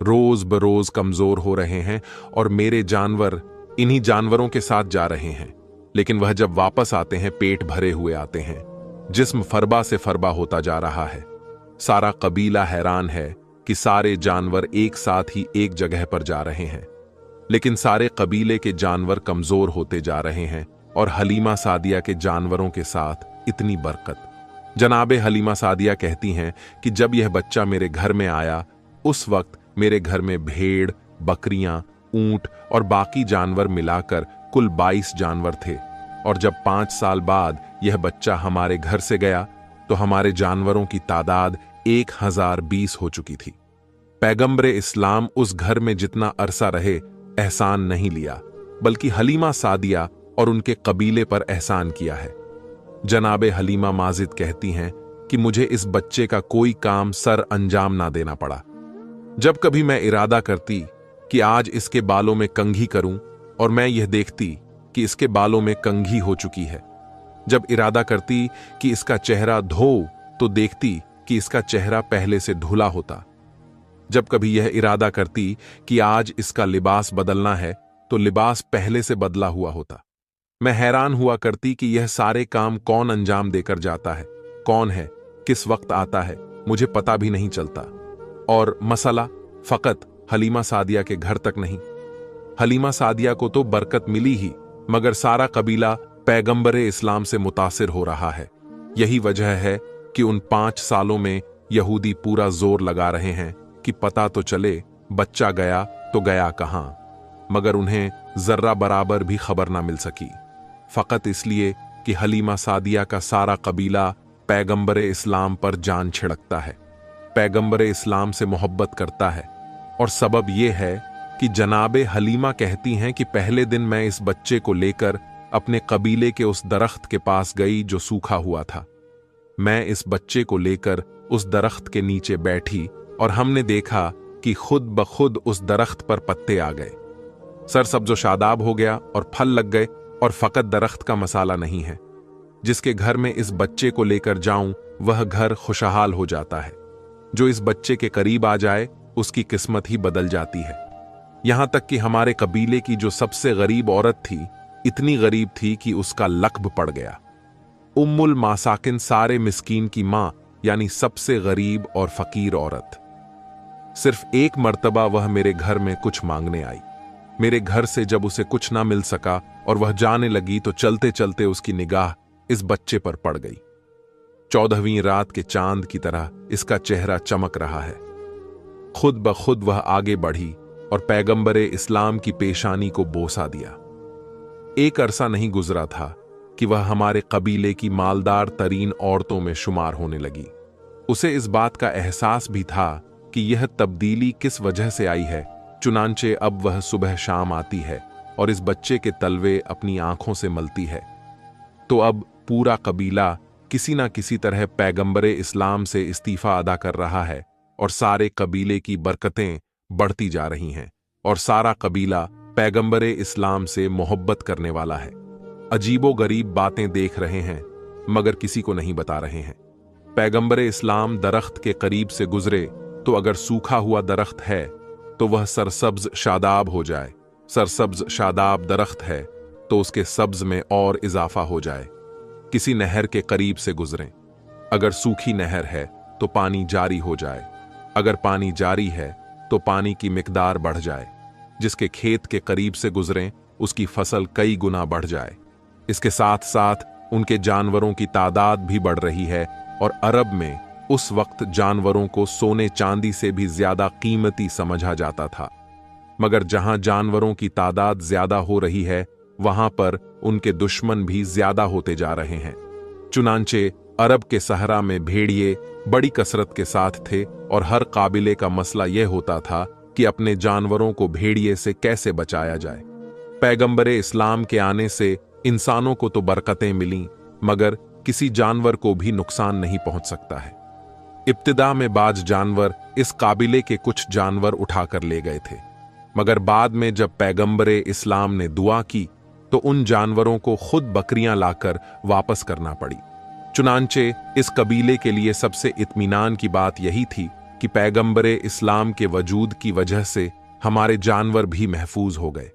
रोज बरोज कमजोर हो रहे हैं और मेरे जानवर इन्हीं जानवरों के साथ जा रहे हैं, लेकिन वह जब वापस आते हैं पेट भरे हुए आते हैं। जिस्म फरबा से फरबा होता जा रहा है। सारा कबीला हैरान है कि सारे जानवर एक साथ ही एक जगह पर जा रहे हैं। लेकिन सारे कबीले के जानवर कमजोर होते जा रहे हैं और हलीमा सादिया के जानवरों के साथ इतनी बरकत। जनाबे हलीमा सादिया कहती हैं कि जब यह बच्चा मेरे घर में आया उस वक्त मेरे घर में भेड़, बकरियां, ऊंट और बाकी जानवर मिलाकर कुल 22 जानवर थे, और जब 5 साल बाद यह बच्चा हमारे घर से गया तो हमारे जानवरों की तादाद 1020 हो चुकी थी। पैगंबरे इस्लाम उस घर में जितना अरसा रहे एहसान नहीं लिया, बल्कि हलीमा सादिया और उनके कबीले पर एहसान किया है। जनाबे हलीमा माजिद कहती हैं कि मुझे इस बच्चे का कोई काम सर अंजाम ना देना पड़ा। जब कभी मैं इरादा करती कि आज इसके बालों में कंघी करूं और मैं यह देखती कि इसके बालों में कंघी हो चुकी है, जब इरादा करती कि इसका चेहरा धो तो देखती कि इसका चेहरा पहले से धुला होता। जब कभी यह इरादा करती कि आज इसका लिबास बदलना है तो लिबास पहले से बदला हुआ होता। मैं हैरान हुआ करती कि यह सारे काम कौन अंजाम देकर जाता है, कौन है, किस वक्त आता है, मुझे पता भी नहीं चलता। और मसला फकत हलीमा सादिया के घर तक नहीं। हलीमा सादिया को तो बरकत मिली ही, मगर सारा कबीला पैगंबरे इस्लाम से मुतासिर हो रहा है। यही वजह है कि उन 5 सालों में यहूदी पूरा जोर लगा रहे हैं कि पता तो चले बच्चा गया तो गया कहां, मगर उन्हें जर्रा बराबर भी खबर ना मिल सकी, फकत इसलिए कि हलीमा सादिया का सारा कबीला पैगंबरे इस्लाम पर जान छिड़कता है, पैगंबरे इस्लाम से मोहब्बत करता है। और सबब यह है कि जनाबे हलीमा कहती हैं कि पहले दिन मैं इस बच्चे को लेकर अपने कबीले के उस दरख्त के पास गई जो सूखा हुआ था। मैं इस बच्चे को लेकर उस दरख्त के नीचे बैठी और हमने देखा कि खुद ब खुद उस दरख्त पर पत्ते आ गए, सरसब्ज़ो शादाब हो गया और फल लग गए। और फकत दरख्त का मसाला नहीं है, जिसके घर में इस बच्चे को लेकर जाऊं वह घर खुशहाल हो जाता है। जो इस बच्चे के करीब आ जाए उसकी किस्मत ही बदल जाती है। यहां तक कि हमारे कबीले की जो सबसे गरीब औरत थी, इतनी गरीब थी कि उसका लक़्ब पड़ गया। उम्मुल मासाकिन, सारे मिस्कीन की मां, यानी सबसे गरीब और फकीर औरत। सिर्फ एक मर्तबा वह मेरे घर में कुछ मांगने आई। मेरे घर से जब उसे कुछ ना मिल सका और वह जाने लगी तो चलते चलते उसकी निगाह इस बच्चे पर पड़ गई। 14वीं रात के चांद की तरह इसका चेहरा चमक रहा है। खुद ब खुद वह आगे बढ़ी और पैगंबरे इस्लाम की पेशानी को बोसा दिया। एक अरसा नहीं गुजरा था कि वह हमारे कबीले की मालदार तरीन औरतों में शुमार होने लगी। उसे इस बात का एहसास भी था कि यह तब्दीली किस वजह से आई है, चुनांचे अब वह सुबह शाम आती है और इस बच्चे के तलवे अपनी आंखों से मलती है। तो अब पूरा कबीला किसी ना किसी तरह पैगंबरे इस्लाम से इस्तीफा अदा कर रहा है और सारे कबीले की बरकतें बढ़ती जा रही हैं और सारा कबीला पैगंबरे इस्लाम से मोहब्बत करने वाला है। अजीबो गरीब बातें देख रहे हैं मगर किसी को नहीं बता रहे हैं। पैगंबरे इस्लाम दरख्त के करीब से गुजरे तो अगर सूखा हुआ दरख्त है तो वह सरसब्ज शादाब हो जाए, सरसब्ज शादाब दरख्त है तो उसके सब्ज में और इजाफा हो जाए। किसी नहर के करीब से गुजरें, अगर सूखी नहर है तो पानी जारी हो जाए, अगर पानी जारी है तो पानी की मिकदार बढ़ जाए। जिसके खेत के करीब से गुजरें उसकी फसल कई गुना बढ़ जाए। इसके साथ साथ उनके जानवरों की तादाद भी बढ़ रही है और अरब में उस वक्त जानवरों को सोने चांदी से भी ज्यादा कीमती समझा जाता था। मगर जहां जानवरों की तादाद ज्यादा हो रही है वहां पर उनके दुश्मन भी ज्यादा होते जा रहे हैं। चुनांचे अरब के सहरा में भेड़िए बड़ी कसरत के साथ थे और हर काबिले का मसला यह होता था कि अपने जानवरों को भेड़िए से कैसे बचाया जाए। पैगंबरे इस्लाम के आने से इंसानों को तो बरकतें मिलीं, मगर किसी जानवर को भी नुकसान नहीं पहुंच सकता है। इब्तिदा में बाज जानवर इस काबिले के कुछ जानवर उठाकर ले गए थे, मगर बाद में जब पैगंबरे इस्लाम ने दुआ की तो उन जानवरों को खुद बकरियां लाकर वापस करना पड़ी। चुनांचे इस कबीले के लिए सबसे इत्मीनान की बात यही थी कि पैगंबरे इस्लाम के वजूद की वजह से हमारे जानवर भी महफूज हो गए।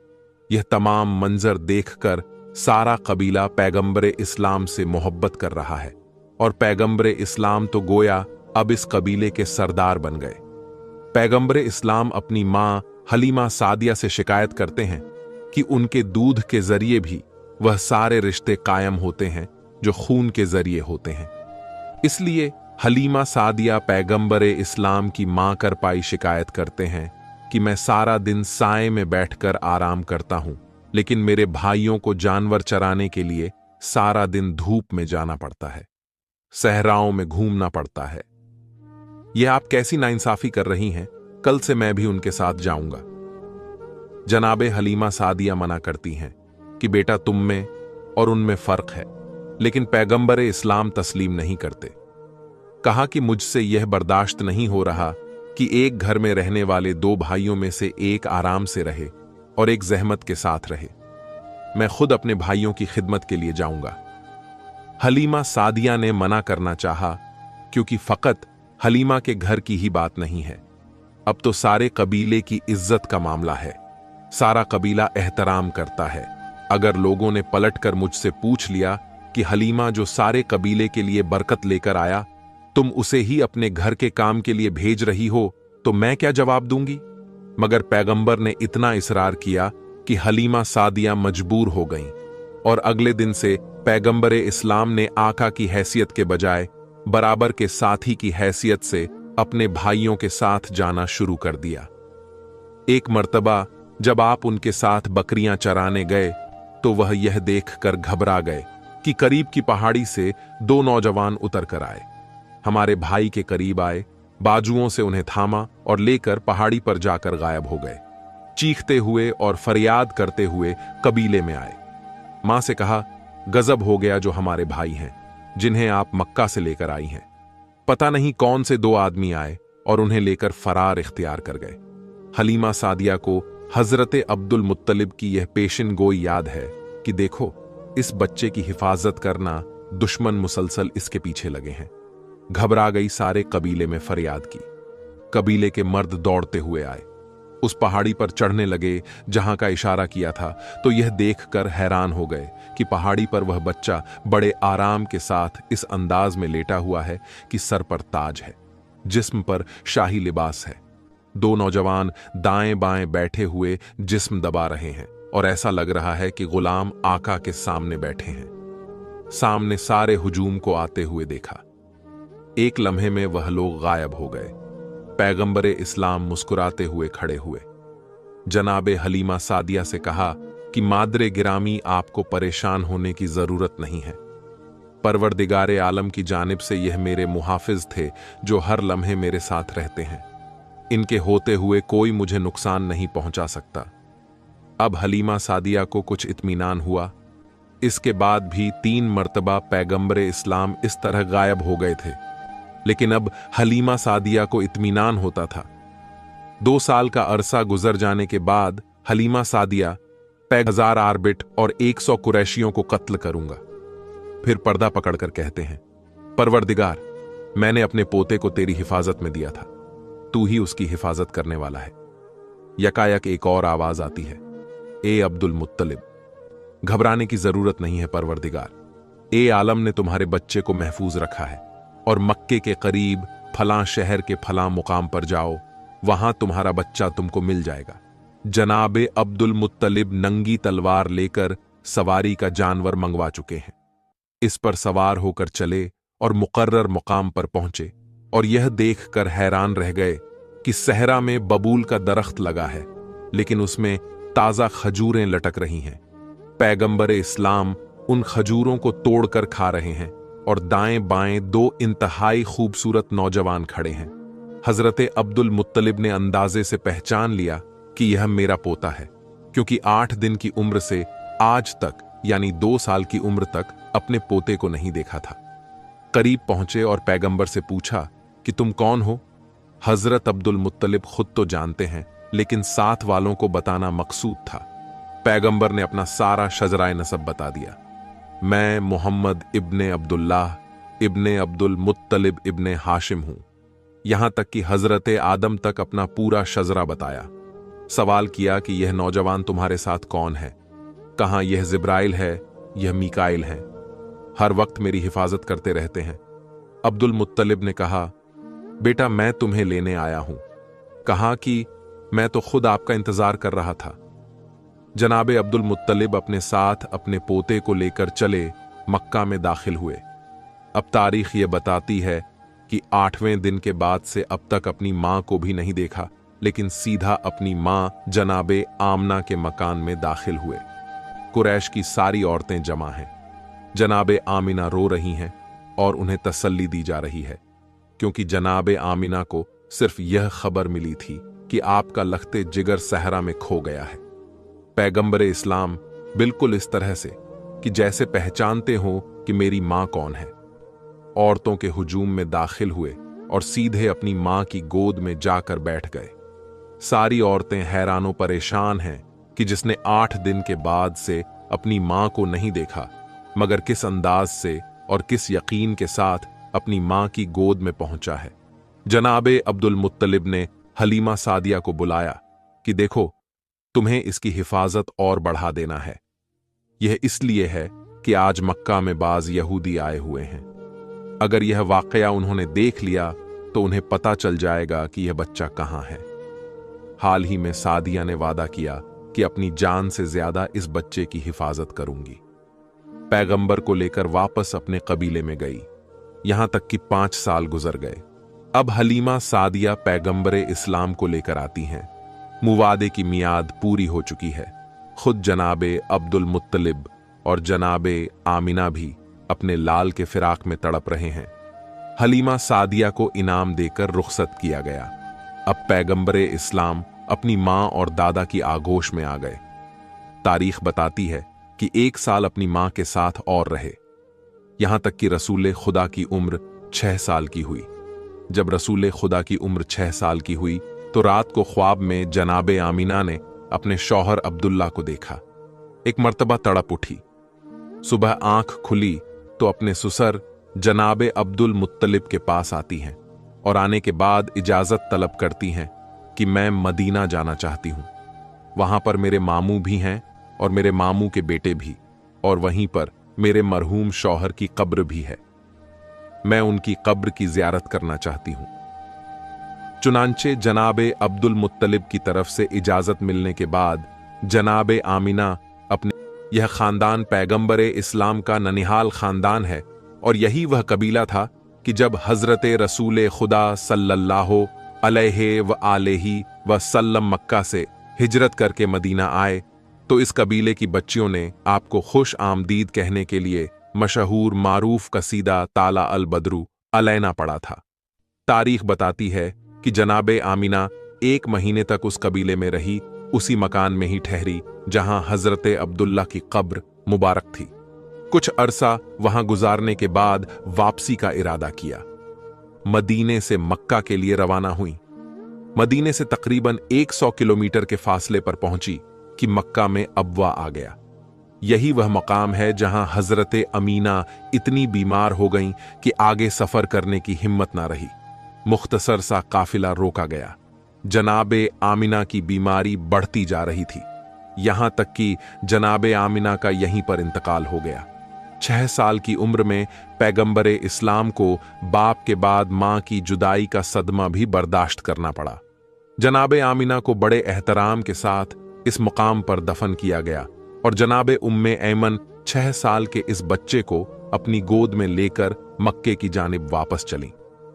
यह तमाम मंजर देखकर सारा कबीला पैगंबरे इस्लाम से मोहब्बत कर रहा है और पैगंबरे इस्लाम तो गोया अब इस कबीले के सरदार बन गए। पैगंबरे इस्लाम अपनी मां हलीमा सादिया से शिकायत करते हैं कि उनके दूध के जरिए भी वह सारे रिश्ते कायम होते हैं जो खून के जरिए होते हैं। इसलिए हलीमा सादिया पैगंबरे इस्लाम की मां कर पाई शिकायत करते हैं कि मैं सारा दिन साए में बैठकर आराम करता हूं, लेकिन मेरे भाइयों को जानवर चराने के लिए सारा दिन धूप में जाना पड़ता है, सहराओं में घूमना पड़ता है। यह आप कैसी नाइंसाफी कर रही हैं? कल से मैं भी उनके साथ जाऊंगा। जनाबे हलीमा सादिया मना करती हैं कि बेटा तुम में और उनमें फर्क है, लेकिन पैगंबरे इस्लाम तस्लीम नहीं करते। कहा कि मुझसे यह बर्दाश्त नहीं हो रहा कि एक घर में रहने वाले दो भाइयों में से एक आराम से रहे और एक जहमत के साथ रहे। मैं खुद अपने भाइयों की खिदमत के लिए जाऊंगा। हलीमा सादिया ने मना करना चाहा, क्योंकि फकत हलीमा के घर की ही बात नहीं है, अब तो सारे कबीले की इज्जत का मामला है। सारा कबीला एहतराम करता है। अगर लोगों ने पलटकर मुझसे पूछ लिया कि हलीमा जो सारे कबीले के लिए बरकत लेकर आया, तुम उसे ही अपने घर के काम के लिए भेज रही हो, तो मैं क्या जवाब दूंगी? मगर पैगंबर ने इतना इसरार किया कि हलीमा सादिया मजबूर हो गईं और अगले दिन से पैगंबरे इस्लाम ने आका की हैसियत के बजाय बराबर के साथी की हैसियत से अपने भाइयों के साथ जाना शुरू कर दिया। एक मर्तबा जब आप उनके साथ बकरियां चराने गए तो वह यह देखकर घबरा गए कि करीब की पहाड़ी से दो नौजवान उतर कर आए। हमारे भाई के करीब आए, बाजुओं से उन्हें थामा और लेकर पहाड़ी पर जाकर गायब हो गए। चीखते हुए और फरियाद करते हुए कबीले में आए। मां से कहा, गजब हो गया जो हमारे भाई हैं, जिन्हें आप मक्का से लेकर आई हैं। पता नहीं कौन से दो आदमी आए और उन्हें लेकर फरार इख्तियार कर गए। हलीमा सादिया को हजरत अब्दुल मुत्तलिब की यह पेशिन गोई याद है कि देखो, इस बच्चे की हिफाजत करना, दुश्मन मुसलसल इसके पीछे लगे हैं। घबरा गई, सारे कबीले में फरियाद की। कबीले के मर्द दौड़ते हुए आए, उस पहाड़ी पर चढ़ने लगे जहां का इशारा किया था, तो यह देखकर हैरान हो गए कि पहाड़ी पर वह बच्चा बड़े आराम के साथ इस अंदाज में लेटा हुआ है कि सर पर ताज है, जिस्म पर शाही लिबास है। दो नौजवान दाएं बाएं बैठे हुए जिस्म दबा रहे हैं और ऐसा लग रहा है कि गुलाम आका के सामने बैठे हैं। सामने सारे हुजूम को आते हुए देखा। एक लम्हे में वह लोग गायब हो गए। पैगंबरे इस्लाम मुस्कुराते हुए खड़े हुए। जनाबे हलीमा सादिया से कहा कि मादरे गिरामी, आपको परेशान होने की जरूरत नहीं है। परवरदिगारे आलम की जानिब से यह मेरे मुहाफिज थे जो हर लम्हे मेरे साथ रहते हैं। इनके होते हुए कोई मुझे नुकसान नहीं पहुंचा सकता। अब हलीमा सादिया को कुछ इत्मीनान हुआ। इसके बाद भी 3 मर्तबा पैगंबरे इस्लाम इस तरह गायब हो गए थे, लेकिन अब हलीमा सादिया को इत्मीनान होता था। 2 साल का अरसा गुजर जाने के बाद हलीमा सादिया 1000 आरबिट और 100 कुरैशियों को कत्ल करूंगा। फिर पर्दा पकड़कर कहते हैं, परवरदिगार, मैंने अपने पोते को तेरी हिफाजत में दिया था, तू ही उसकी हिफाजत करने वाला है। यकायक एक और आवाज आती है, ए अब्दुल मुत्तलिब, घबराने की जरूरत नहीं है परवरदिगार। ए आलम ने तुम्हारे बच्चे को महफूज रखा है और मक्के के करीब फलां शहर के फलां मुकाम पर जाओ, वहां तुम्हारा बच्चा तुमको मिल जाएगा। जनाबे अब्दुल मुत्तलिब नंगी तलवार लेकर सवारी का जानवर मंगवा चुके हैं। इस पर सवार होकर चले और मुकर्रर मुकाम पर पहुंचे और यह देखकर हैरान रह गए कि सहरा में बबूल का दरख्त लगा है, लेकिन उसमें ताजा खजूरें लटक रही हैं। पैगंबरे इस्लाम उन खजूरों को तोड़कर खा रहे हैं और दाएं बाएं 2 इंतहाई खूबसूरत नौजवान खड़े हैं। हजरते अब्दुल मुत्तलिब ने अंदाजे से पहचान लिया कि यह मेरा पोता है, क्योंकि 8 दिन की उम्र से आज तक, यानी 2 साल की उम्र तक, अपने पोते को नहीं देखा था। करीब पहुंचे और पैगंबर से पूछा कि तुम कौन हो? हजरत अब्दुल मुत्तलिब खुद तो जानते हैं, लेकिन साथ वालों को बताना मकसूद था। पैगंबर ने अपना सारा शजराए नसब बता दिया। मैं मोहम्मद इब्ने अब्दुल्लाह इब्ने अब्दुल मुत्तलिब इब्ने हाशिम हूं। यहां तक कि हजरते आदम तक अपना पूरा शजरा बताया। सवाल किया कि यह नौजवान तुम्हारे साथ कौन है? कहां यह जिब्राइल है, यह मीकाइल है, हर वक्त मेरी हिफाजत करते रहते हैं। अब्दुल मुत्तलिब ने कहा, बेटा मैं तुम्हें लेने आया हूं। कहा कि मैं तो खुद आपका इंतजार कर रहा था। जनाबे अब्दुल मुत्तलिब अपने साथ अपने पोते को लेकर चले मक्का में दाखिल हुए। अब तारीख ये बताती है कि 8वें दिन के बाद से अब तक अपनी मां को भी नहीं देखा, लेकिन सीधा अपनी मां जनाबे आमना के मकान में दाखिल हुए। कुरैश की सारी औरतें जमा हैं। जनाबे आमिना रो रही हैं और उन्हें तसल्ली दी जा रही है, क्योंकि जनाबे आमिना को सिर्फ यह खबर मिली थी कि आपका लखते जिगर सहरा में खो गया है। पैगंबरे इस्लाम बिल्कुल इस तरह से कि जैसे पहचानते हो कि मेरी मां कौन है, औरतों के हुजूम में दाखिल हुए और सीधे अपनी मां की गोद में जाकर बैठ गए। सारी औरतें हैरानों परेशान हैं कि जिसने 8 दिन के बाद से अपनी मां को नहीं देखा, मगर किस अंदाज से और किस यकीन के साथ अपनी मां की गोद में पहुंचा है। जनाबे अब्दुल मुत्तलिब ने हलीमा सादिया को बुलाया कि देखो, तुम्हें इसकी हिफाजत और बढ़ा देना है। यह इसलिए है कि आज मक्का में बाज यहूदी आए हुए हैं। अगर यह वाकया उन्होंने देख लिया तो उन्हें पता चल जाएगा कि यह बच्चा कहां है। हाल ही में सादिया ने वादा किया कि अपनी जान से ज्यादा इस बच्चे की हिफाजत करूंगी। पैगंबर को लेकर वापस अपने कबीले में गई, यहां तक कि 5 साल गुजर गए। अब हलीमा सादिया पैगंबरे इस्लाम को लेकर आती हैं। मुवादे की मियाद पूरी हो चुकी है। खुद जनाबे अब्दुल मुत्तलिब और जनाबे आमिना भी अपने लाल के फिराक में तड़प रहे हैं। हलीमा सादिया को इनाम देकर रुखसत किया गया। अब पैगंबरे इस्लाम अपनी मां और दादा की आगोश में आ गए। तारीख बताती है कि 1 साल अपनी मां के साथ और रहे, यहां तक कि रसूले खुदा की उम्र 6 साल की हुई। जब रसूले खुदा की उम्र 6 साल की हुई तो रात को ख्वाब में जनाबे आमिना ने अपने शौहर अब्दुल्ला को देखा। एक मर्तबा तड़प उठी। सुबह आंख खुली तो अपने सुसर जनाबे अब्दुल मुत्तलिब के पास आती हैं और आने के बाद इजाजत तलब करती हैं कि मैं मदीना जाना चाहती हूं। वहां पर मेरे मामू भी हैं और मेरे मामू के बेटे भी, और वहीं पर मेरे मरहूम शौहर की कब्र भी है। मैं उनकी कब्र की जियारत करना चाहती हूं। चुनांचे जनाबे अब्दुल मुत्तलिब की तरफ से इजाजत मिलने के बाद जनाबे आमिना अपने, यह खानदान पैगंबरे इस्लाम का ननिहाल खानदान है और यही वह कबीला था कि जब हजरत रसूल खुदा सल्लल्लाहु अलैहि व आलिहि व सल्लम मक्का से हिजरत करके मदीना आए तो इस कबीले की बच्चियों ने आपको खुश आमदीद कहने के लिए मशहूर मारूफ कसीदा ताला अल बदरू अलैना पढ़ा था। तारीख बताती है कि जनाबे आमिना 1 महीने तक उस कबीले में रही, उसी मकान में ही ठहरी जहां हजरत अब्दुल्ला की कब्र मुबारक थी। कुछ अरसा वहां गुजारने के बाद वापसी का इरादा किया। मदीने से मक्का के लिए रवाना हुई। मदीने से तकरीबन 100 किलोमीटर के फासले पर पहुंची कि मक्का में अबवा आ गया। यही वह मकाम है जहां हजरत अमीना इतनी बीमार हो गईं कि आगे सफर करने की हिम्मत ना रही। मुख्तसर सा काफिला रोका गया। जनाबे आमिना की बीमारी बढ़ती जा रही थी, यहां तक कि जनाबे आमिना का यहीं पर इंतकाल हो गया। 6 साल की उम्र में पैगंबरे इस्लाम को बाप के बाद मां की जुदाई का सदमा भी बर्दाश्त करना पड़ा। जनाबे आमिना को बड़े एहतराम के साथ इस मुकाम पर दफन किया गया और जनाबे उम्मे ऐमन 6 साल के इस बच्चे को अपनी गोद में लेकर मक्के की जानिब वापस चली।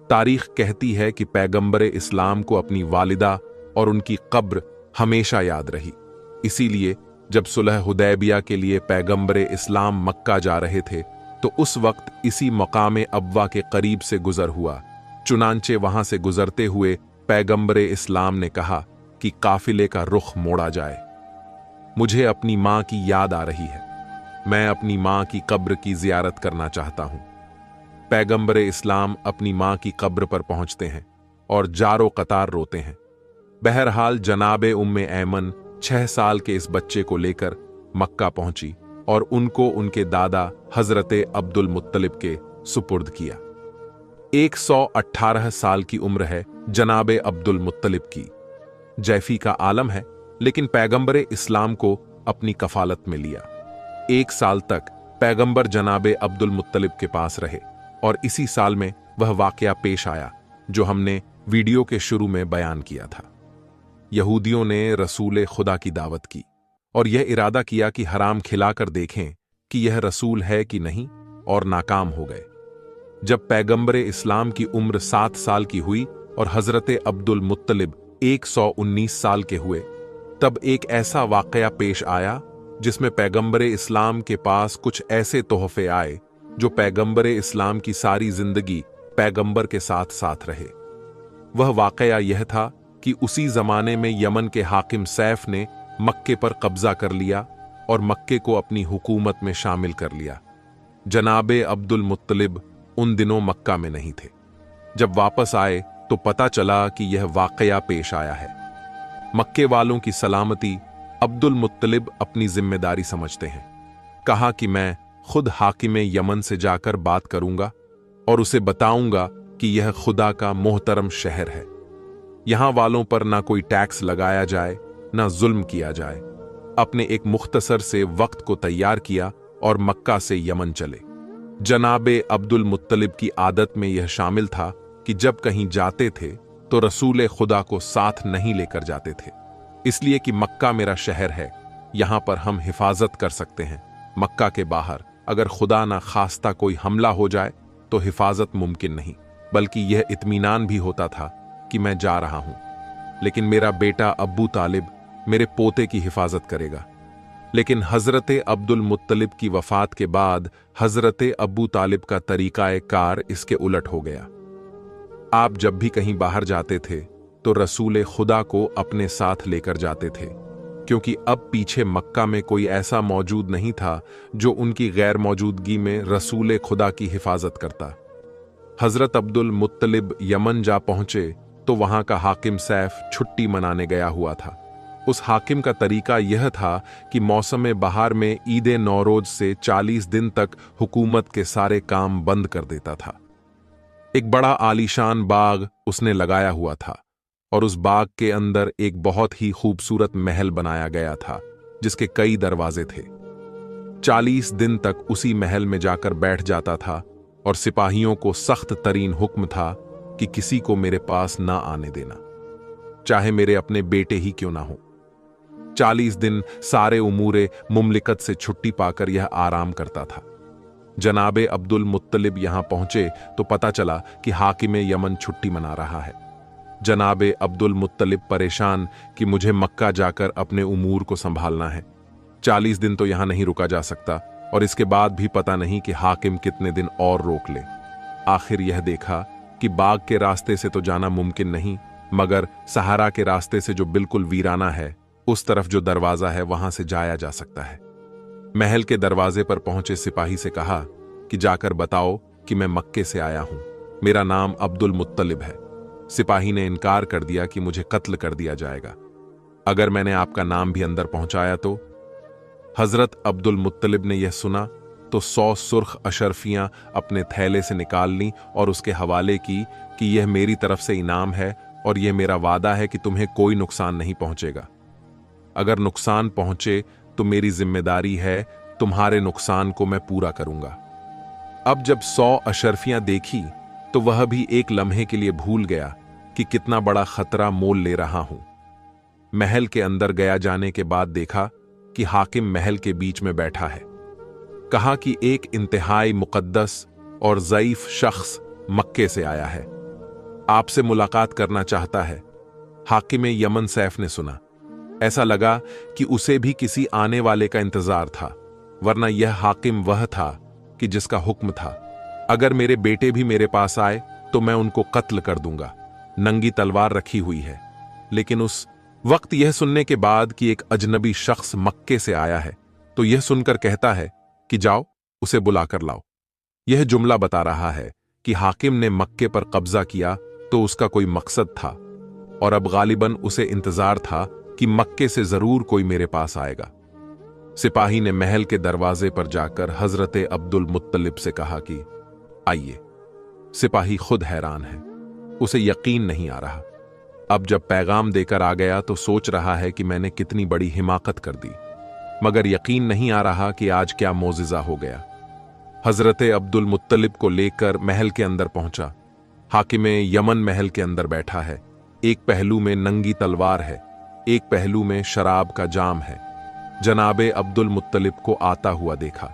तारीख कहती है कि पैगंबरे इस्लाम को अपनी वालिदा और उनकी कब्र हमेशा याद रही। इसीलिए जब सुलह हुदैबिया के लिए पैगंबरे इस्लाम मक्का जा रहे थे तो उस वक्त इसी मकामे अब्वा के करीब से गुजर हुआ। चुनांचे वहां से गुजरते हुए पैगंबरे इस्लाम ने कहा कि काफिले का रुख मोड़ा जाए। मुझे अपनी मां की याद आ रही है, मैं अपनी मां की कब्र की जियारत करना चाहता हूं। पैगंबरे इस्लाम अपनी मां की कब्र पर पहुंचते हैं और जारो कतार रोते हैं। बहरहाल जनाबे उम्मे ऐमन 6 साल के इस बच्चे को लेकर मक्का पहुंची और उनको उनके दादा हजरत अब्दुल मुत्तलिब के सुपुर्द किया। 118 साल की उम्र है जनाबे अब्दुल मुत्तलिब की। जैफी का आलम है, लेकिन पैगंबरे इस्लाम को अपनी कफालत में लिया। 1 साल तक पैगंबर जनाबे अब्दुल मुत्तलिब के पास रहे और इसी साल में वह वाकया पेश आया जो हमने वीडियो के शुरू में बयान किया था। यहूदियों ने रसूल खुदा की दावत की और यह इरादा किया कि हराम खिलाकर देखें कि यह रसूल है कि नहीं, और नाकाम हो गए। जब पैगंबर इस्लाम की उम्र 7 साल की हुई और हजरत अब्दुल मुत्तलिब 119 साल के हुए, तब एक ऐसा वाकया पेश आया जिसमें पैगंबर इस्लाम के पास कुछ ऐसे तोहफे आए जो पैगंबर इस्लाम की सारी जिंदगी पैगंबर के साथ साथ रहे। वह वाकया यह था कि उसी जमाने में यमन के हाकिम सैफ ने मक्के पर कब्जा कर लिया और मक्के को अपनी हुकूमत में शामिल कर लिया। जनाबे अब्दुल मुत्तलिब उन दिनों मक्का में नहीं थे। जब वापस आए तो पता चला कि यह वाकया पेश आया है। मक्के वालों की सलामती अब्दुल मुत्तलिब अपनी जिम्मेदारी समझते हैं। कहा कि मैं खुद हाकिम यमन से जाकर बात करूंगा और उसे बताऊंगा कि यह खुदा का मोहतरम शहर है। यहां वालों पर ना कोई टैक्स लगाया जाए, ना जुल्म किया जाए। अपने एक मुख्तसर से वक्त को तैयार किया और मक्का से यमन चले। जनाबे अब्दुल मुत्तलिब की आदत में यह शामिल था कि जब कहीं जाते थे तो रसूल खुदा को साथ नहीं लेकर जाते थे, इसलिए कि मक्का मेरा शहर है, यहां पर हम हिफाजत कर सकते हैं। मक्का के बाहर अगर खुदा ना खास्ता कोई हमला हो जाए तो हिफाजत मुमकिन नहीं, बल्कि यह इत्मीनान भी होता था कि मैं जा रहा हूं, लेकिन मेरा बेटा अब्बू तालिब मेरे पोते की हिफाजत करेगा। लेकिन हजरत अब्दुल मुत्तलिब की वफात के बाद हजरत अब्बू तालिब का तरीकाए कार इसके उलट हो गया। आप जब भी कहीं बाहर जाते थे तो रसूल खुदा को अपने साथ लेकर जाते थे, क्योंकि अब पीछे मक्का में कोई ऐसा मौजूद नहीं था जो उनकी गैर मौजूदगी में रसूल खुदा की हिफाजत करता। हजरत अब्दुल मुत्तलिब यमन जा पहुंचे तो वहां का हाकिम सैफ छुट्टी मनाने गया हुआ था। उस हाकिम का तरीका यह था कि मौसम बहार में ईद नौरोज से 40 दिन तक हुकूमत के सारे काम बंद कर देता था। एक बड़ा आलीशान बाग उसने लगाया हुआ था और उस बाग के अंदर एक बहुत ही खूबसूरत महल बनाया गया था जिसके कई दरवाजे थे। 40 दिन तक उसी महल में जाकर बैठ जाता था और सिपाहियों को सख्त तरीन हुक्म था कि किसी को मेरे पास ना आने देना, चाहे मेरे अपने बेटे ही क्यों ना हो। 40 दिन सारे उमूरे मुमलिकत से छुट्टी पाकर यह आराम करता था। जनाबे अब्दुल मुत्तलिब यहां पहुंचे तो पता चला कि हाकिम यमन छुट्टी मना रहा है। जनाबे अब्दुल मुत्तलिब परेशान कि मुझे मक्का जाकर अपने उमूर को संभालना है। 40 दिन तो यहां नहीं रुका जा सकता और इसके बाद भी पता नहीं कि हाकिम कितने दिन और रोक ले। आखिर यह देखा कि बाग के रास्ते से तो जाना मुमकिन नहीं, मगर सहारा के रास्ते से जो बिल्कुल वीराना है, उस तरफ जो दरवाजा है वहां से जाया जा सकता है। महल के दरवाजे पर पहुंचे सिपाही से कहा कि जाकर बताओ कि मैं मक्के से आया हूं, मेरा नाम अब्दुल मुत्तलिब है। सिपाही ने इनकार कर दिया कि मुझे कत्ल कर दिया जाएगा अगर मैंने आपका नाम भी अंदर पहुंचाया तो। हजरत अब्दुल मुत्तलिब ने यह सुना तो 100 सुर्ख अशरफियां अपने थैले से निकाल लीं और उसके हवाले की कि यह मेरी तरफ से इनाम है और यह मेरा वादा है कि तुम्हें कोई नुकसान नहीं पहुंचेगा। अगर नुकसान पहुंचे तो मेरी जिम्मेदारी है, तुम्हारे नुकसान को मैं पूरा करूंगा। अब जब 100 अशरफियां देखी तो वह भी एक लम्हे के लिए भूल गया कि कितना बड़ा खतरा मोल ले रहा हूं। महल के अंदर गया जाने के बाद देखा कि हाकिम महल के बीच में बैठा है। कहा कि एक इंतहाई मुकद्दस और ज़ईफ शख्स मक्के से आया है, आपसे मुलाकात करना चाहता है। हाकिम यमन सैफ ने सुना। ऐसा लगा कि उसे भी किसी आने वाले का इंतजार था, वरना यह हाकिम वह था कि जिसका हुक्म था, अगर मेरे बेटे भी मेरे पास आए तो मैं उनको कत्ल कर दूंगा। नंगी तलवार रखी हुई है। लेकिन उस वक्त यह सुनने के बाद कि एक अजनबी शख्स मक्के से आया है, तो यह सुनकर कहता है कि जाओ उसे बुलाकर लाओ। यह जुमला बता रहा है कि हाकिम ने मक्के पर कब्जा किया तो उसका कोई मकसद था और अब गालिबन उसे इंतजार था कि मक्के से जरूर कोई मेरे पास आएगा। सिपाही ने महल के दरवाजे पर जाकर हजरत अब्दुल मुत्तलिब से कहा कि आइए। सिपाही खुद हैरान है, उसे यकीन नहीं आ रहा। अब जब पैगाम देकर आ गया तो सोच रहा है कि मैंने कितनी बड़ी हिमाकत कर दी, मगर यकीन नहीं आ रहा कि आज क्या मोजिजा हो गया। हजरत अब्दुल मुत्तलिब को लेकर महल के अंदर पहुंचा। हाकिम यमन महल के अंदर बैठा है। एक पहलू में नंगी तलवार है एक पहलू में शराब का जाम है। जनाबे अब्दुल मुत्तलिब को आता हुआ देखा,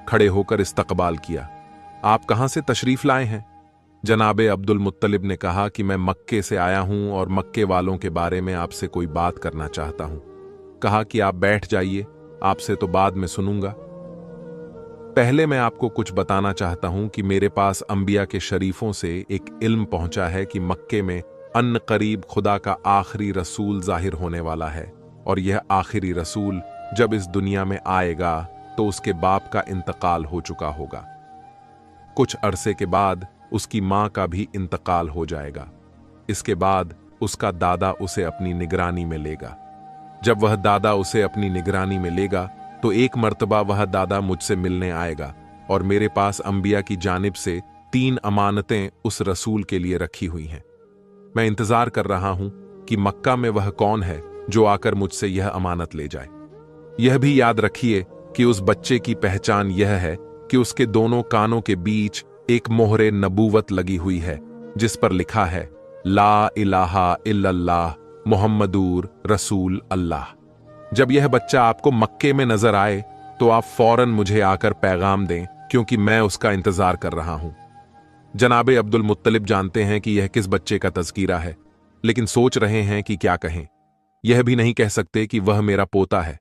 खड़े होकर इस्तकबाल किया। आप कहां से तशरीफ लाए हैं? जनाबे अब्दुल मुत्तलिब ने कहा कि मैं मक्के से आया हूं और मक्के वालों के बारे में आपसे कोई बात करना चाहता हूं। कहा कि आप बैठ जाइए, आपसे तो बाद में सुनूंगा। पहले मैं आपको कुछ बताना चाहता हूं कि मेरे पास अंबिया के शरीफों से एक इल्म पहुंचा है कि मक्के में अन करीब खुदा का आखिरी रसूल जाहिर होने वाला है, और यह आखिरी रसूल जब इस दुनिया में आएगा तो उसके बाप का इंतकाल हो चुका होगा। कुछ अरसे के बाद उसकी मां का भी इंतकाल हो जाएगा। इसके बाद उसका दादा उसे अपनी निगरानी में लेगा। जब वह दादा उसे अपनी निगरानी में लेगा तो एक मर्तबा वह दादा मुझसे मिलने आएगा, और मेरे पास अंबिया की जानिब से 3 अमानतें उस रसूल के लिए रखी हुई हैं। मैं इंतजार कर रहा हूं कि मक्का में वह कौन है जो आकर मुझसे यह अमानत ले जाए। यह भी याद रखिए कि उस बच्चे की पहचान यह है कि उसके दोनों कानों के बीच एक मोहरे नबूवत लगी हुई है, जिस पर लिखा है ला इलाहा इल्लल्लाह मुहम्मदुर रसूल अल्लाह। जब यह बच्चा आपको मक्के में नजर आए तो आप फौरन मुझे आकर पैगाम दें, क्योंकि मैं उसका इंतजार कर रहा हूं। जनाबे अब्दुल मुत्तलिब जानते हैं कि यह किस बच्चे का तज़किरा है, लेकिन सोच रहे हैं कि क्या कहें। यह भी नहीं कह सकते कि वह मेरा पोता है।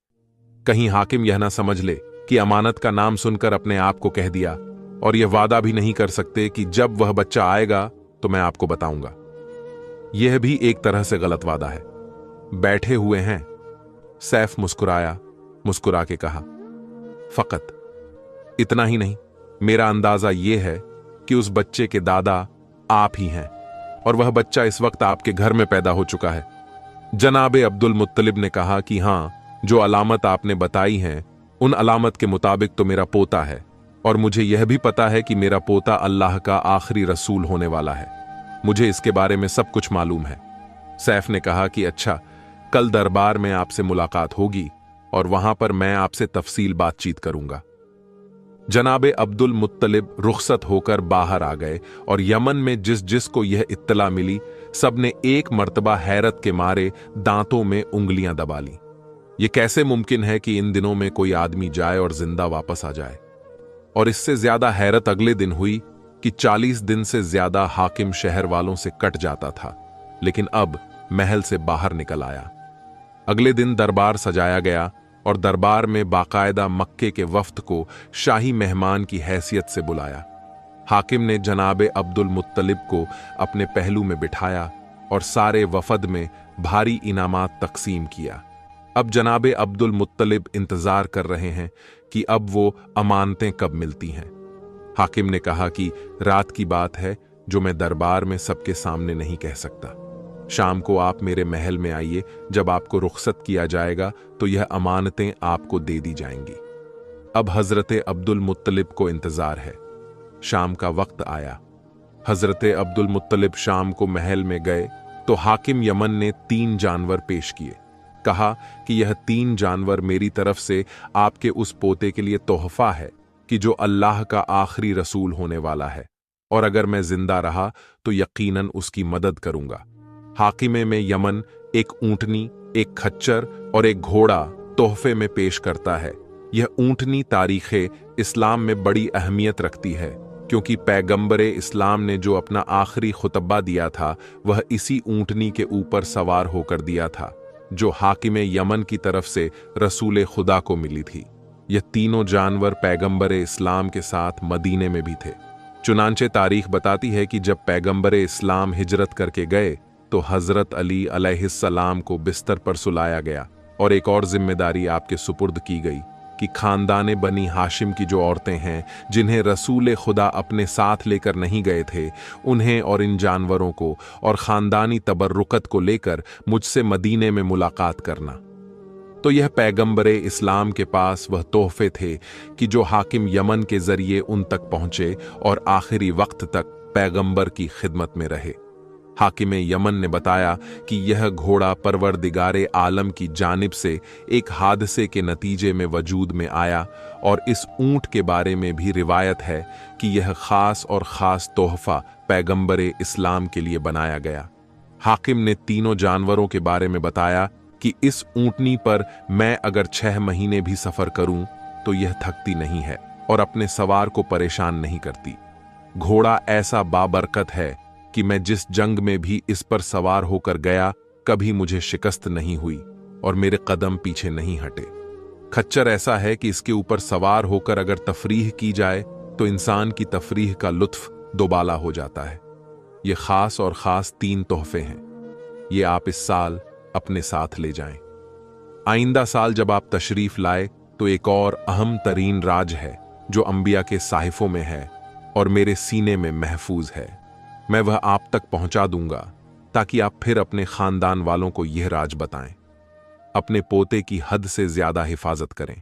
कहीं हाकिम यह ना समझ ले कि अमानत का नाम सुनकर अपने आप को कह दिया, और यह वादा भी नहीं कर सकते कि जब वह बच्चा आएगा तो मैं आपको बताऊंगा। यह भी एक तरह से गलत वादा है। बैठे हुए हैं। सैफ मुस्कुराया, मुस्कुरा के कहा, फकत इतना ही नहीं, मेरा अंदाजा यह है कि उस बच्चे के दादा आप ही हैं, और वह बच्चा इस वक्त आपके घर में पैदा हो चुका है। जनाबे अब्दुल मुत्तलिब ने कहा कि हां, जो अलामत आपने बताई हैं उन अलामत के मुताबिक तो मेरा पोता है, और मुझे यह भी पता है कि मेरा पोता अल्लाह का आखिरी रसूल होने वाला है। मुझे इसके बारे में सब कुछ मालूम है। सैफ ने कहा कि अच्छा, कल दरबार में आपसे मुलाकात होगी और वहां पर मैं आपसे तफसील बातचीत करूंगा। जनाबे अब्दुल मुत्तलिब रुखसत होकर बाहर आ गए, और यमन में जिस जिस को यह इत्तला मिली सबने एक मर्तबा हैरत के मारे दांतों में उंगलियां दबा ली। यह कैसे मुमकिन है कि इन दिनों में कोई आदमी जाए और जिंदा वापस आ जाए? और इससे ज्यादा हैरत अगले दिन हुई कि 40 दिन से ज्यादा हाकिम शहर वालों से कट जाता था, लेकिन अब महल से बाहर निकल आया। अगले दिन दरबार सजाया गया, और दरबार में बाकायदा मक्के के वफ्द को शाही मेहमान की हैसियत से बुलाया। हाकिम ने जनाबे अब्दुल मुत्तलिब को अपने पहलू में बिठाया और सारे वफद में भारी इनामात तकसीम किया। अब जनाबे अब्दुल मुत्तलिब इंतजार कर रहे हैं कि अब वो अमानतें कब मिलती हैं। हाकिम ने कहा कि रात की बात है जो मैं दरबार में सबके सामने नहीं कह सकता। शाम को आप मेरे महल में आइए, जब आपको रुखसत किया जाएगा तो यह अमानतें आपको दे दी जाएंगी। अब हजरते अब्दुल मुत्तलिब को इंतजार है। शाम का वक्त आया। हजरते अब्दुल मुत्तलिब शाम को महल में गए तो हाकिम यमन ने 3 जानवर पेश किए। कहा कि यह 3 जानवर मेरी तरफ से आपके उस पोते के लिए तोहफा है कि जो अल्लाह का आखिरी रसूल होने वाला है, और अगर मैं जिंदा रहा तो यकीनन उसकी मदद करूंगा। हाकिमे में यमन एक ऊंटनी, एक खच्चर और एक घोड़ा तोहफे में पेश करता है। यह ऊंटनी तारीखे इस्लाम में बड़ी अहमियत रखती है, क्योंकि पैगंबरे इस्लाम ने जो अपना आखिरी खुतबा दिया था वह इसी ऊंटनी के ऊपर सवार होकर दिया था, जो हाकिमे यमन की तरफ से रसूल खुदा को मिली थी। यह तीनों जानवर पैगंबरे इस्लाम के साथ मदीने में भी थे। चुनांचे तारीख बताती है कि जब पैगंबरे इस्लाम हिजरत करके गए तो हजरत अली अलैहिस्सलाम को बिस्तर पर सुलाया गया, और एक और जिम्मेदारी आपके सुपुर्द की गई कि खानदाने बनी हाशिम की जो औरतें हैं जिन्हें रसूल खुदा अपने साथ लेकर नहीं गए थे, उन्हें और इन जानवरों को और खानदानी तबर्रुकत को लेकर मुझसे मदीने में मुलाकात करना। तो यह पैगंबरे इस्लाम के पास वह तोहफे थे कि जो हाकिम यमन के जरिए उन तक पहुंचे और आखिरी वक्त तक पैगंबर की खिदमत में रहे। हाकिमे यमन ने बताया कि यह घोड़ा परवरदिगारे आलम की जानिब से एक हादसे के नतीजे में वजूद में आया, और इस ऊंट के बारे में भी रिवायत है कि यह खास और खास तोहफा पैगंबरे इस्लाम के लिए बनाया गया। हाकिम ने तीनों जानवरों के बारे में बताया कि इस ऊंटनी पर मैं अगर 6 महीने भी सफर करूं तो यह थकती नहीं है और अपने सवार को परेशान नहीं करती। घोड़ा ऐसा बाबरकत है कि मैं जिस जंग में भी इस पर सवार होकर गया कभी मुझे शिकस्त नहीं हुई और मेरे कदम पीछे नहीं हटे। खच्चर ऐसा है कि इसके ऊपर सवार होकर अगर तफरीह की जाए तो इंसान की तफरीह का लुत्फ दोबाला हो जाता है। ये खास और खास 3 तोहफे हैं, ये आप इस साल अपने साथ ले जाएं। आइंदा साल जब आप तशरीफ लाए तो एक और अहम तरीन राज है जो अंबिया के साहिफों में है और मेरे सीने में महफूज है। मैं वह आप तक पहुंचा दूंगा ताकि आप फिर अपने खानदान वालों को यह राज बताएं। अपने पोते की हद से ज्यादा हिफाजत करें।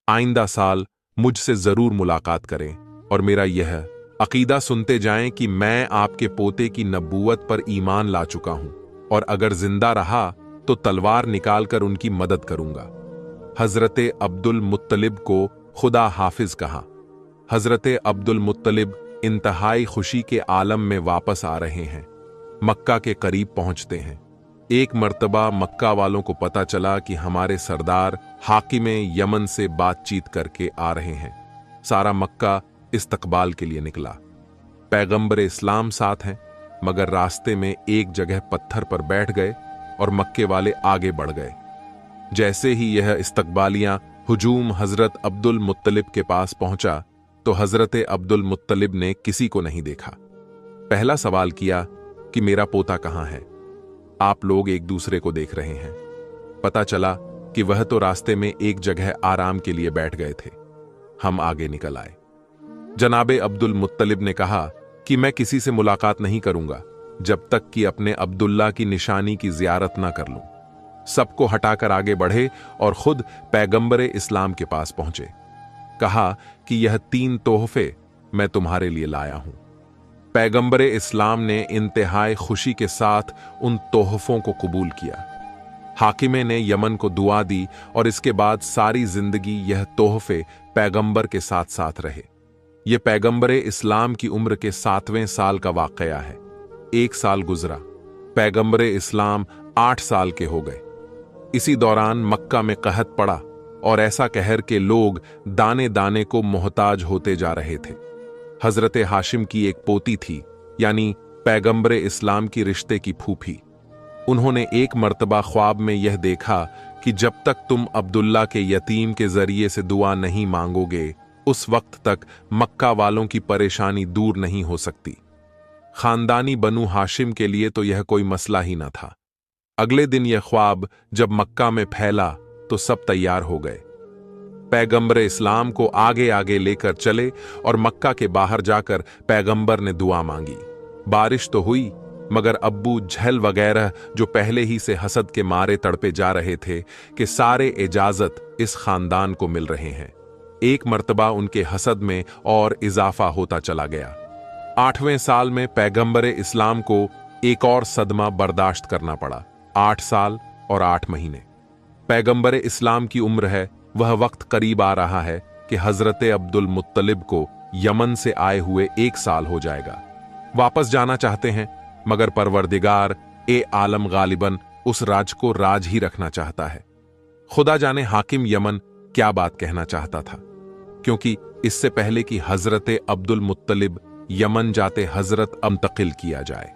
आइंदा साल मुझसे जरूर मुलाकात करें और मेरा यह अकीदा सुनते जाएं कि मैं आपके पोते की नबूवत पर ईमान ला चुका हूं और अगर जिंदा रहा तो तलवार निकालकर उनकी मदद करूंगा। हजरते अब्दुल मुत्तलिब को खुदा हाफिज कहा। हजरते अब्दुल मुत्तलिब इंतहाई खुशी के आलम में वापस आ रहे हैं। मक्का के करीब पहुंचते हैं। एक मर्तबा मक्का वालों को पता चला कि हमारे सरदार हाकिमे यमन से बातचीत करके आ रहे हैं। सारा मक्का इस्तकबाल के लिए निकला। पैगंबर इस्लाम साथ हैं, मगर रास्ते में एक जगह पत्थर पर बैठ गए और मक्के वाले आगे बढ़ गए। जैसे ही यह इस्तकबालियां हुजूम हजरत अब्दुल मुत्तलिब के पास पहुंचा तो हजरत अब्दुल मुत्तलिब ने किसी को नहीं देखा। पहला सवाल किया कि मेरा पोता कहां है? आप लोग एक दूसरे को देख रहे हैं। पता चला कि वह तो रास्ते में एक जगह आराम के लिए बैठ गए थे। हम आगे निकल आए। जनाबे अब्दुल मुत्तलिब ने कहा कि मैं किसी से मुलाकात नहीं करूंगा जब तक कि अपने अब्दुल्ला की निशानी की जियारत ना कर लूं। सबको हटाकर आगे बढ़े और खुद पैगंबरे इस्लाम के पास पहुंचे। कहा कि यह 3 तोहफे मैं तुम्हारे लिए लाया हूं। पैगंबरे इस्लाम ने इंतहाई खुशी के साथ उन तोहफों को कबूल किया। हाकिमे ने यमन को दुआ दी और इसके बाद सारी जिंदगी यह तोहफे पैगंबर के साथ साथ रहे। यह पैगंबरे इस्लाम की उम्र के 7वें साल का वाकया है। 1 साल गुजरा, पैगंबरे इस्लाम 8 साल के हो गए। इसी दौरान मक्का में कहत पड़ा और ऐसा कहर के लोग दाने दाने को मोहताज होते जा रहे थे। हजरत हाशिम की एक पोती थी, यानी पैगंबरे इस्लाम की रिश्ते की फूफी। उन्होंने एक मर्तबा ख्वाब में यह देखा कि जब तक तुम अब्दुल्ला के यतीम के जरिए से दुआ नहीं मांगोगे उस वक्त तक मक्का वालों की परेशानी दूर नहीं हो सकती। खानदानी बनु हाशिम के लिए तो यह कोई मसला ही न था। अगले दिन यह ख्वाब जब मक्का में फैला तो सब तैयार हो गए। पैगंबर इस्लाम को आगे आगे लेकर चले और मक्का के बाहर जाकर पैगंबर ने दुआ मांगी। बारिश तो हुई, मगर अब्बू झल वगैरह जो पहले ही से हसद के मारे तड़पे जा रहे थे कि सारे इजाजत इस खानदान को मिल रहे हैं। एक मर्तबा उनके हसद में और इजाफा होता चला गया। 8वें साल में पैगंबर इस्लाम को एक और सदमा बर्दाश्त करना पड़ा। 8 साल और 8 महीने। पैगंबर इस्लाम की उम्र है, वह वक्त करीब आ रहा है कि हजरत अब्दुल मुत्तलिब को यमन से आए हुए 1 साल हो जाएगा। वापस जाना चाहते हैं, मगर परवरदिगार ए आलम गालिबन उस राज को राज ही रखना चाहता है। खुदा जाने हाकिम यमन क्या बात कहना चाहता था, क्योंकि इससे पहले कि हजरत अब्दुल मुत्तलिब यमन जाते हजरत मुंतकिल किया जाए।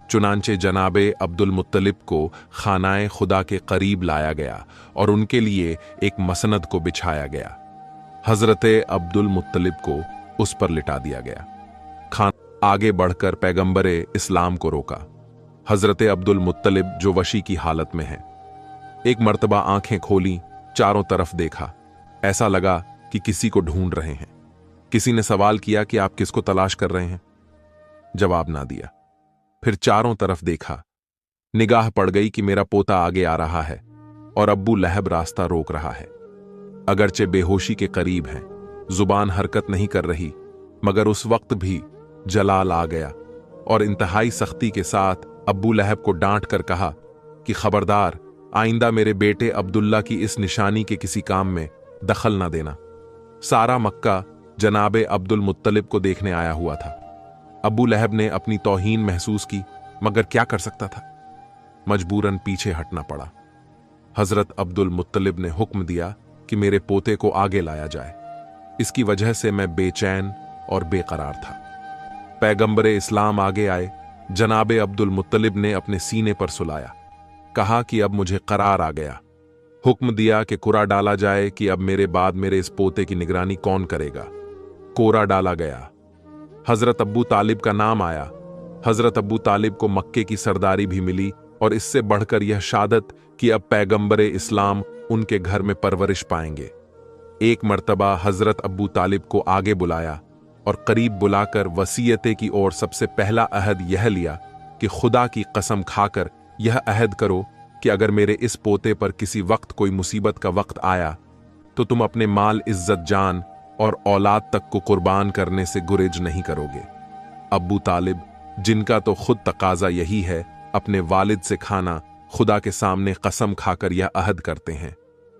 चुनांचे जनाबे अब्दुल मुत्तलिब को खानाए खुदा के करीब लाया गया और उनके लिए एक मसनद को बिछाया गया। हजरत अब्दुल मुत्तलिब को उस पर लिटा दिया गया। खान आगे बढ़कर पैगंबरे इस्लाम को रोका। हजरत अब्दुल मुत्तलिब जो वशी की हालत में है, एक मर्तबा आंखें खोली, चारों तरफ देखा। ऐसा लगा कि किसी को ढूंढ रहे हैं। किसी ने सवाल किया कि आप किसको तलाश कर रहे हैं? जवाब ना दिया। फिर चारों तरफ देखा। निगाह पड़ गई कि मेरा पोता आगे आ रहा है और अब्बू लहब रास्ता रोक रहा है। अगरचे बेहोशी के करीब हैं, जुबान हरकत नहीं कर रही, मगर उस वक्त भी जलाल आ गया और इंतहाई सख्ती के साथ अब्बू लहब को डांट कर कहा कि खबरदार, आइंदा मेरे बेटे अब्दुल्ला की इस निशानी के किसी काम में दखल ना देना। सारा मक्का जनाबे अब्दुल मुत्तलिब को देखने आया हुआ था। अब्बू लहब ने अपनी तौहीन महसूस की, मगर क्या कर सकता था? मजबूरन पीछे हटना पड़ा। हजरत अब्दुल मुत्तलिब ने हुक्म दिया कि मेरे पोते को आगे लाया जाए। इसकी वजह से मैं बेचैन और बेकरार था। पैगंबरे इस्लाम आगे आए। जनाबे अब्दुल मुत्तलिब ने अपने सीने पर सुलाया। कहा कि अब मुझे करार आ गया। हुक्म दिया कि कुरा डाला जाए कि अब मेरे बाद मेरे इस पोते की निगरानी कौन करेगा। कोरा डाला गया। हजरत अब्बू तालिब का नाम आया। हजरत अब्बू तालिब को मक्के की सरदारी भी मिली और इससे बढ़कर यह शहादत कि अब पैगंबरे इस्लाम उनके घर में परवरिश पाएंगे। एक मर्तबा हजरत अब्बू तालिब को आगे बुलाया और करीब बुलाकर वसीयते की ओर सबसे पहला अहद यह लिया कि खुदा की कसम खाकर यह अहद करो कि अगर मेरे इस पोते पर किसी वक्त कोई मुसीबत का वक्त आया तो तुम अपने माल, इज्जत, जान और औलाद तक को कुर्बान करने से गुरेज नहीं करोगे। अब्बू तालिब, जिनका तो खुद तकाजा यही है, अपने वालिद से खाना खुदा के सामने कसम खाकर यह अहद करते हैं।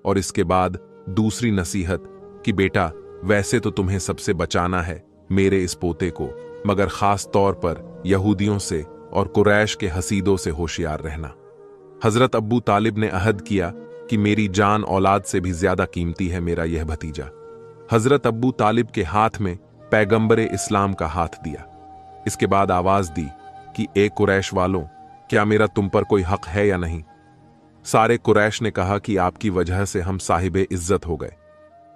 और इसके बाद दूसरी नसीहत कि बेटा, वैसे तो तुम्हें सबसे बचाना है मेरे इस पोते को, मगर खास तौर पर यहूदियों से और कुरैश के हसीदों से होशियार रहना। हजरत अब्बू तालिब ने अहद किया कि मेरी जान औलाद से भी ज्यादा कीमती है मेरा यह भतीजा। हजरत अब्बू तालिब के हाथ में पैगंबरे इस्लाम का हाथ दिया। इसके बाद आवाज दी कि ए कुरैश वालों, क्या मेरा तुम पर कोई हक है या नहीं। सारे कुरैश ने कहा कि आपकी वजह से हम साहिबे इज्जत हो गए।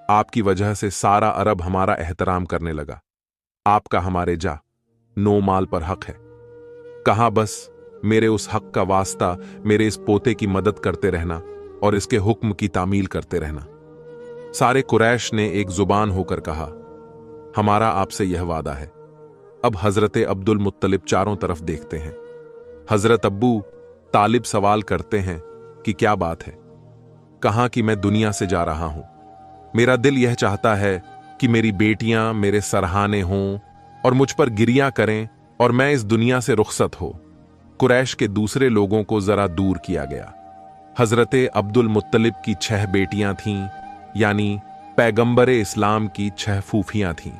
आपकी वजह से सारा अरब हमारा एहतराम करने लगा। आपका हमारे जा नो माल पर हक है। कहा बस मेरे उस हक का वास्ता मेरे इस पोते की मदद करते रहना और इसके हुक्म की तामील करते रहना। सारे कुरैश ने एक जुबान होकर कहा, हमारा आपसे यह वादा है। अब हजरत अब्दुल मुत्तलिब चारों तरफ देखते हैं। हजरत अब्बू तालिब सवाल करते हैं कि क्या बात है। कहा कि मैं दुनिया से जा रहा हूं। मेरा दिल यह चाहता है कि मेरी बेटियां मेरे सरहाने हों और मुझ पर गिरियां करें और मैं इस दुनिया से रुखसत हो। कुरैश के दूसरे लोगों को जरा दूर किया गया। हजरत अब्दुल मुत्तलिब की 6 बेटियां थीं, यानी पैगंबरे इस्लाम की 6 फूफियां थीं।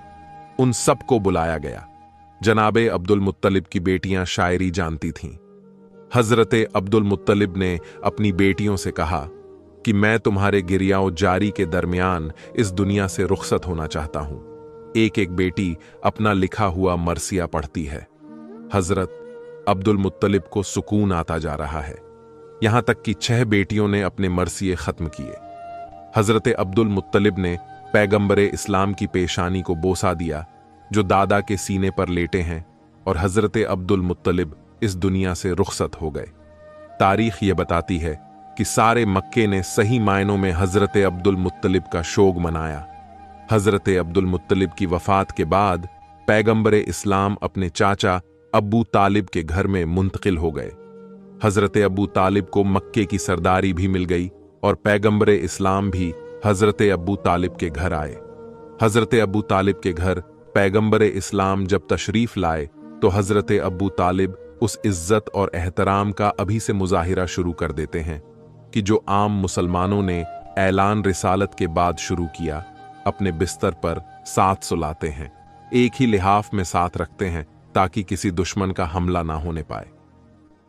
उन सबको बुलाया गया। जनाबे अब्दुल मुत्तलिब की बेटियां शायरी जानती थीं। हजरत अब्दुल मुत्तलिब ने अपनी बेटियों से कहा कि मैं तुम्हारे गिरियाओं जारी के दरमियान इस दुनिया से रुखसत होना चाहता हूं। एक एक बेटी अपना लिखा हुआ मरसिया पढ़ती है। हजरत अब्दुल मुत्तलिब को सुकून आता जा रहा है। यहां तक कि 6 बेटियों ने अपने मरसिए खत्म किए। हजरत अब्दुल मुत्तलिब ने पैगंबरे इस्लाम की पेशानी को बोसा दिया जो दादा के सीने पर लेटे हैं, और हजरत अब्दुल मुत्तलिब इस दुनिया से रुखसत हो गए। तारीख यह बताती है कि सारे मक्के ने सही मायनों में हजरत अब्दुल मुत्तलिब का शोग मनाया। हजरत अब्दुल मुत्तलिब की वफात के बाद पैगंबरे इस्लाम अपने चाचा अब्बू तालिब के घर में मुंतकिल हो गए। हजरत अब्बू तालिब को मक्के की सरदारी भी मिल गई और पैगंबरे इस्लाम भी हजरत अब्बू तालिब के घर आए। हजरत अब्बू तालिब के घर पैगंबरे इस्लाम जब तशरीफ लाए तो हजरत अब्बू तालिब उस इज्जत और एहतराम का अभी से मुजाहिरा शुरू कर देते हैं कि जो आम मुसलमानों ने ऐलान रिसालत के बाद शुरू किया। अपने बिस्तर पर साथ सुलाते हैं, एक ही लिहाफ में साथ रखते हैं ताकि किसी दुश्मन का हमला ना होने पाए।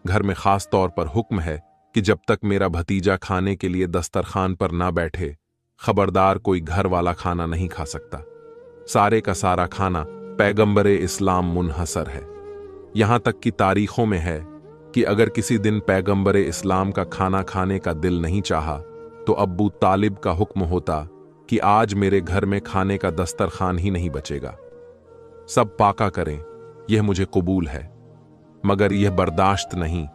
घर में खास तौर पर हुक्म है कि जब तक मेरा भतीजा खाने के लिए दस्तरखान पर ना बैठे, खबरदार कोई घर वाला खाना नहीं खा सकता। सारे का सारा खाना पैगंबरे इस्लाम मुनहसर है। यहां तक कि तारीखों में है कि अगर किसी दिन पैगंबरे इस्लाम का खाना खाने का दिल नहीं चाहा तो अब्बू तालिब का हुक्म होता कि आज मेरे घर में खाने का दस्तरखान ही नहीं बचेगा। सब पाका करें, यह मुझे कबूल है, मगर यह बर्दाश्त नहीं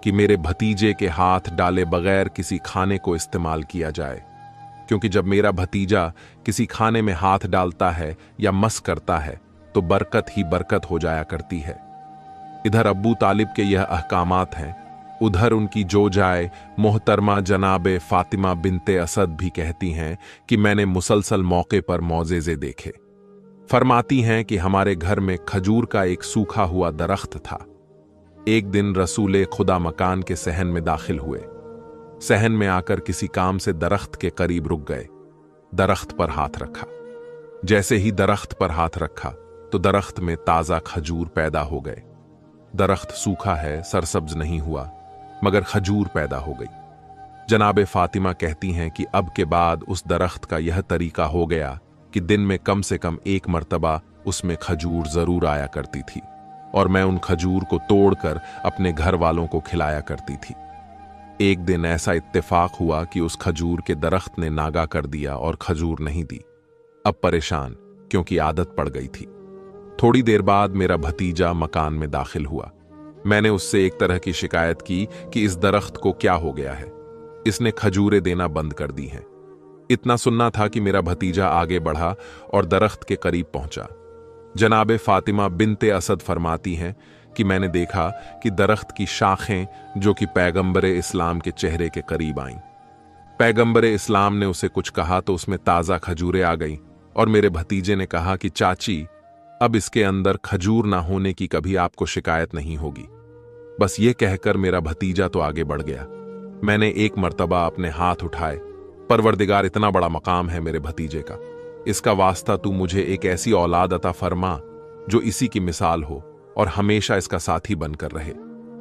कि मेरे भतीजे के हाथ डाले बगैर किसी खाने को इस्तेमाल किया जाए, क्योंकि जब मेरा भतीजा किसी खाने में हाथ डालता है या मस करता है तो बरकत ही बरकत हो जाया करती है। इधर अब्बू तालिब के यह अहकामात हैं, उधर उनकी जो जाए मोहतरमा जनाबे फातिमा बिनते असद भी कहती हैं कि मैंने मुसलसल मौके पर मौजेज़े देखे। फरमाती हैं कि हमारे घर में खजूर का एक सूखा हुआ दरख्त था। एक दिन रसूले खुदा मकान के सहन में दाखिल हुए। सहन में आकर किसी काम से दरख्त के करीब रुक गए। दरख्त पर हाथ रखा। जैसे ही दरख्त पर हाथ रखा तो दरख्त में ताजा खजूर पैदा हो गए। दरख्त सूखा है, सरसब्ज नहीं हुआ, मगर खजूर पैदा हो गई। जनाबे फातिमा कहती हैं कि अब के बाद उस दरख्त का यह तरीका हो गया कि दिन में कम से कम एक मर्तबा उसमें खजूर जरूर आया करती थी और मैं उन खजूर को तोड़कर अपने घर वालों को खिलाया करती थी। एक दिन ऐसा इत्तेफाक हुआ कि उस खजूर के दरख्त ने नागा कर दिया और खजूर नहीं दी। अब परेशान, क्योंकि आदत पड़ गई थी। थोड़ी देर बाद मेरा भतीजा मकान में दाखिल हुआ। मैंने उससे एक तरह की शिकायत की कि इस दरख्त को क्या हो गया है, इसने खजूरें देना बंद कर दी हैं। इतना सुनना था कि मेरा भतीजा आगे बढ़ा और दरख्त के करीब पहुंचा। जनाबे फातिमा बिनते असद फरमाती हैं कि मैंने देखा कि दरख्त की शाखें जो कि पैगंबरे इस्लाम के चेहरे के करीब आईं। पैगंबरे इस्लाम ने उसे कुछ कहा तो उसमें ताज़ा खजूरें आ गईं और मेरे भतीजे ने कहा कि चाची, अब इसके अंदर खजूर ना होने की कभी आपको शिकायत नहीं होगी। बस ये कहकर मेरा भतीजा तो आगे बढ़ गया। मैंने एक मर्तबा अपने हाथ उठाए, परवरदिगार, इतना बड़ा मकाम है मेरे भतीजे का, इसका वास्ता तू मुझे एक ऐसी औलाद अता फरमा जो इसी की मिसाल हो और हमेशा इसका साथी बनकर रहे।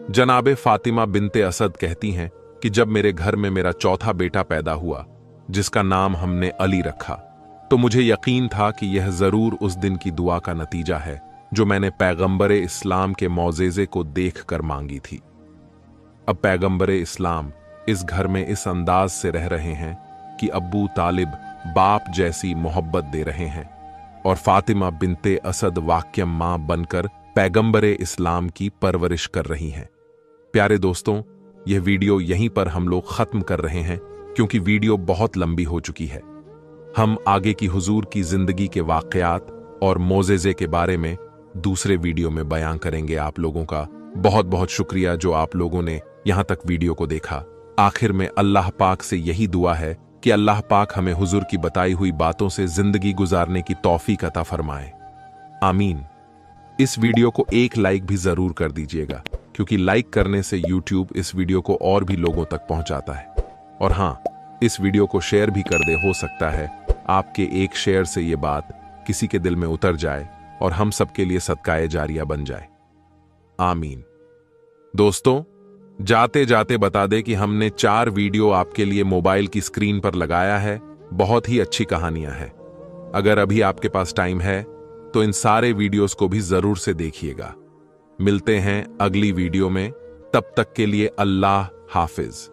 जनाबे फातिमा बिनते असद कहती हैं कि जब मेरे घर में मेरा चौथा बेटा पैदा हुआ, जिसका नाम हमने अली रखा, तो मुझे यकीन था कि यह जरूर उस दिन की दुआ का नतीजा है जो मैंने पैगंबरे इस्लाम के मौजेज़े को देखकर मांगी थी। अब पैगंबरे इस्लाम इस घर में इस अंदाज से रह रहे हैं कि अब्बू तालिब बाप जैसी मोहब्बत दे रहे हैं और फातिमा बिनते असद वाक्यम मां बनकर पैगंबरे इस्लाम की परवरिश कर रही हैं। प्यारे दोस्तों, यह वीडियो यहीं पर हम लोग खत्म कर रहे हैं क्योंकि वीडियो बहुत लंबी हो चुकी है। हम आगे की हुजूर की जिंदगी के वाकयात और मोजेज़े के बारे में दूसरे वीडियो में बयां करेंगे। आप लोगों का बहुत बहुत शुक्रिया जो आप लोगों ने यहां तक वीडियो को देखा। आखिर में अल्लाह पाक से यही दुआ है कि अल्लाह पाक हमें हुजूर की बताई हुई बातों से जिंदगी गुजारने की तौफीक अता फरमाए। आमीन। इस वीडियो को एक लाइक भी जरूर कर दीजिएगा, क्योंकि लाइक करने से यूट्यूब इस वीडियो को और भी लोगों तक पहुंचाता है। और हां, इस वीडियो को शेयर भी कर दे। हो सकता है आपके एक शेयर से ये बात किसी के दिल में उतर जाए और हम सबके लिए सदकाए जारिया बन जाए। आमीन। दोस्तों, जाते जाते बता दे कि हमने 4 वीडियो आपके लिए मोबाइल की स्क्रीन पर लगाया है। बहुत ही अच्छी कहानियां हैं। अगर अभी आपके पास टाइम है तो इन सारे वीडियोस को भी जरूर से देखिएगा। मिलते हैं अगली वीडियो में, तब तक के लिए अल्लाह हाफिज।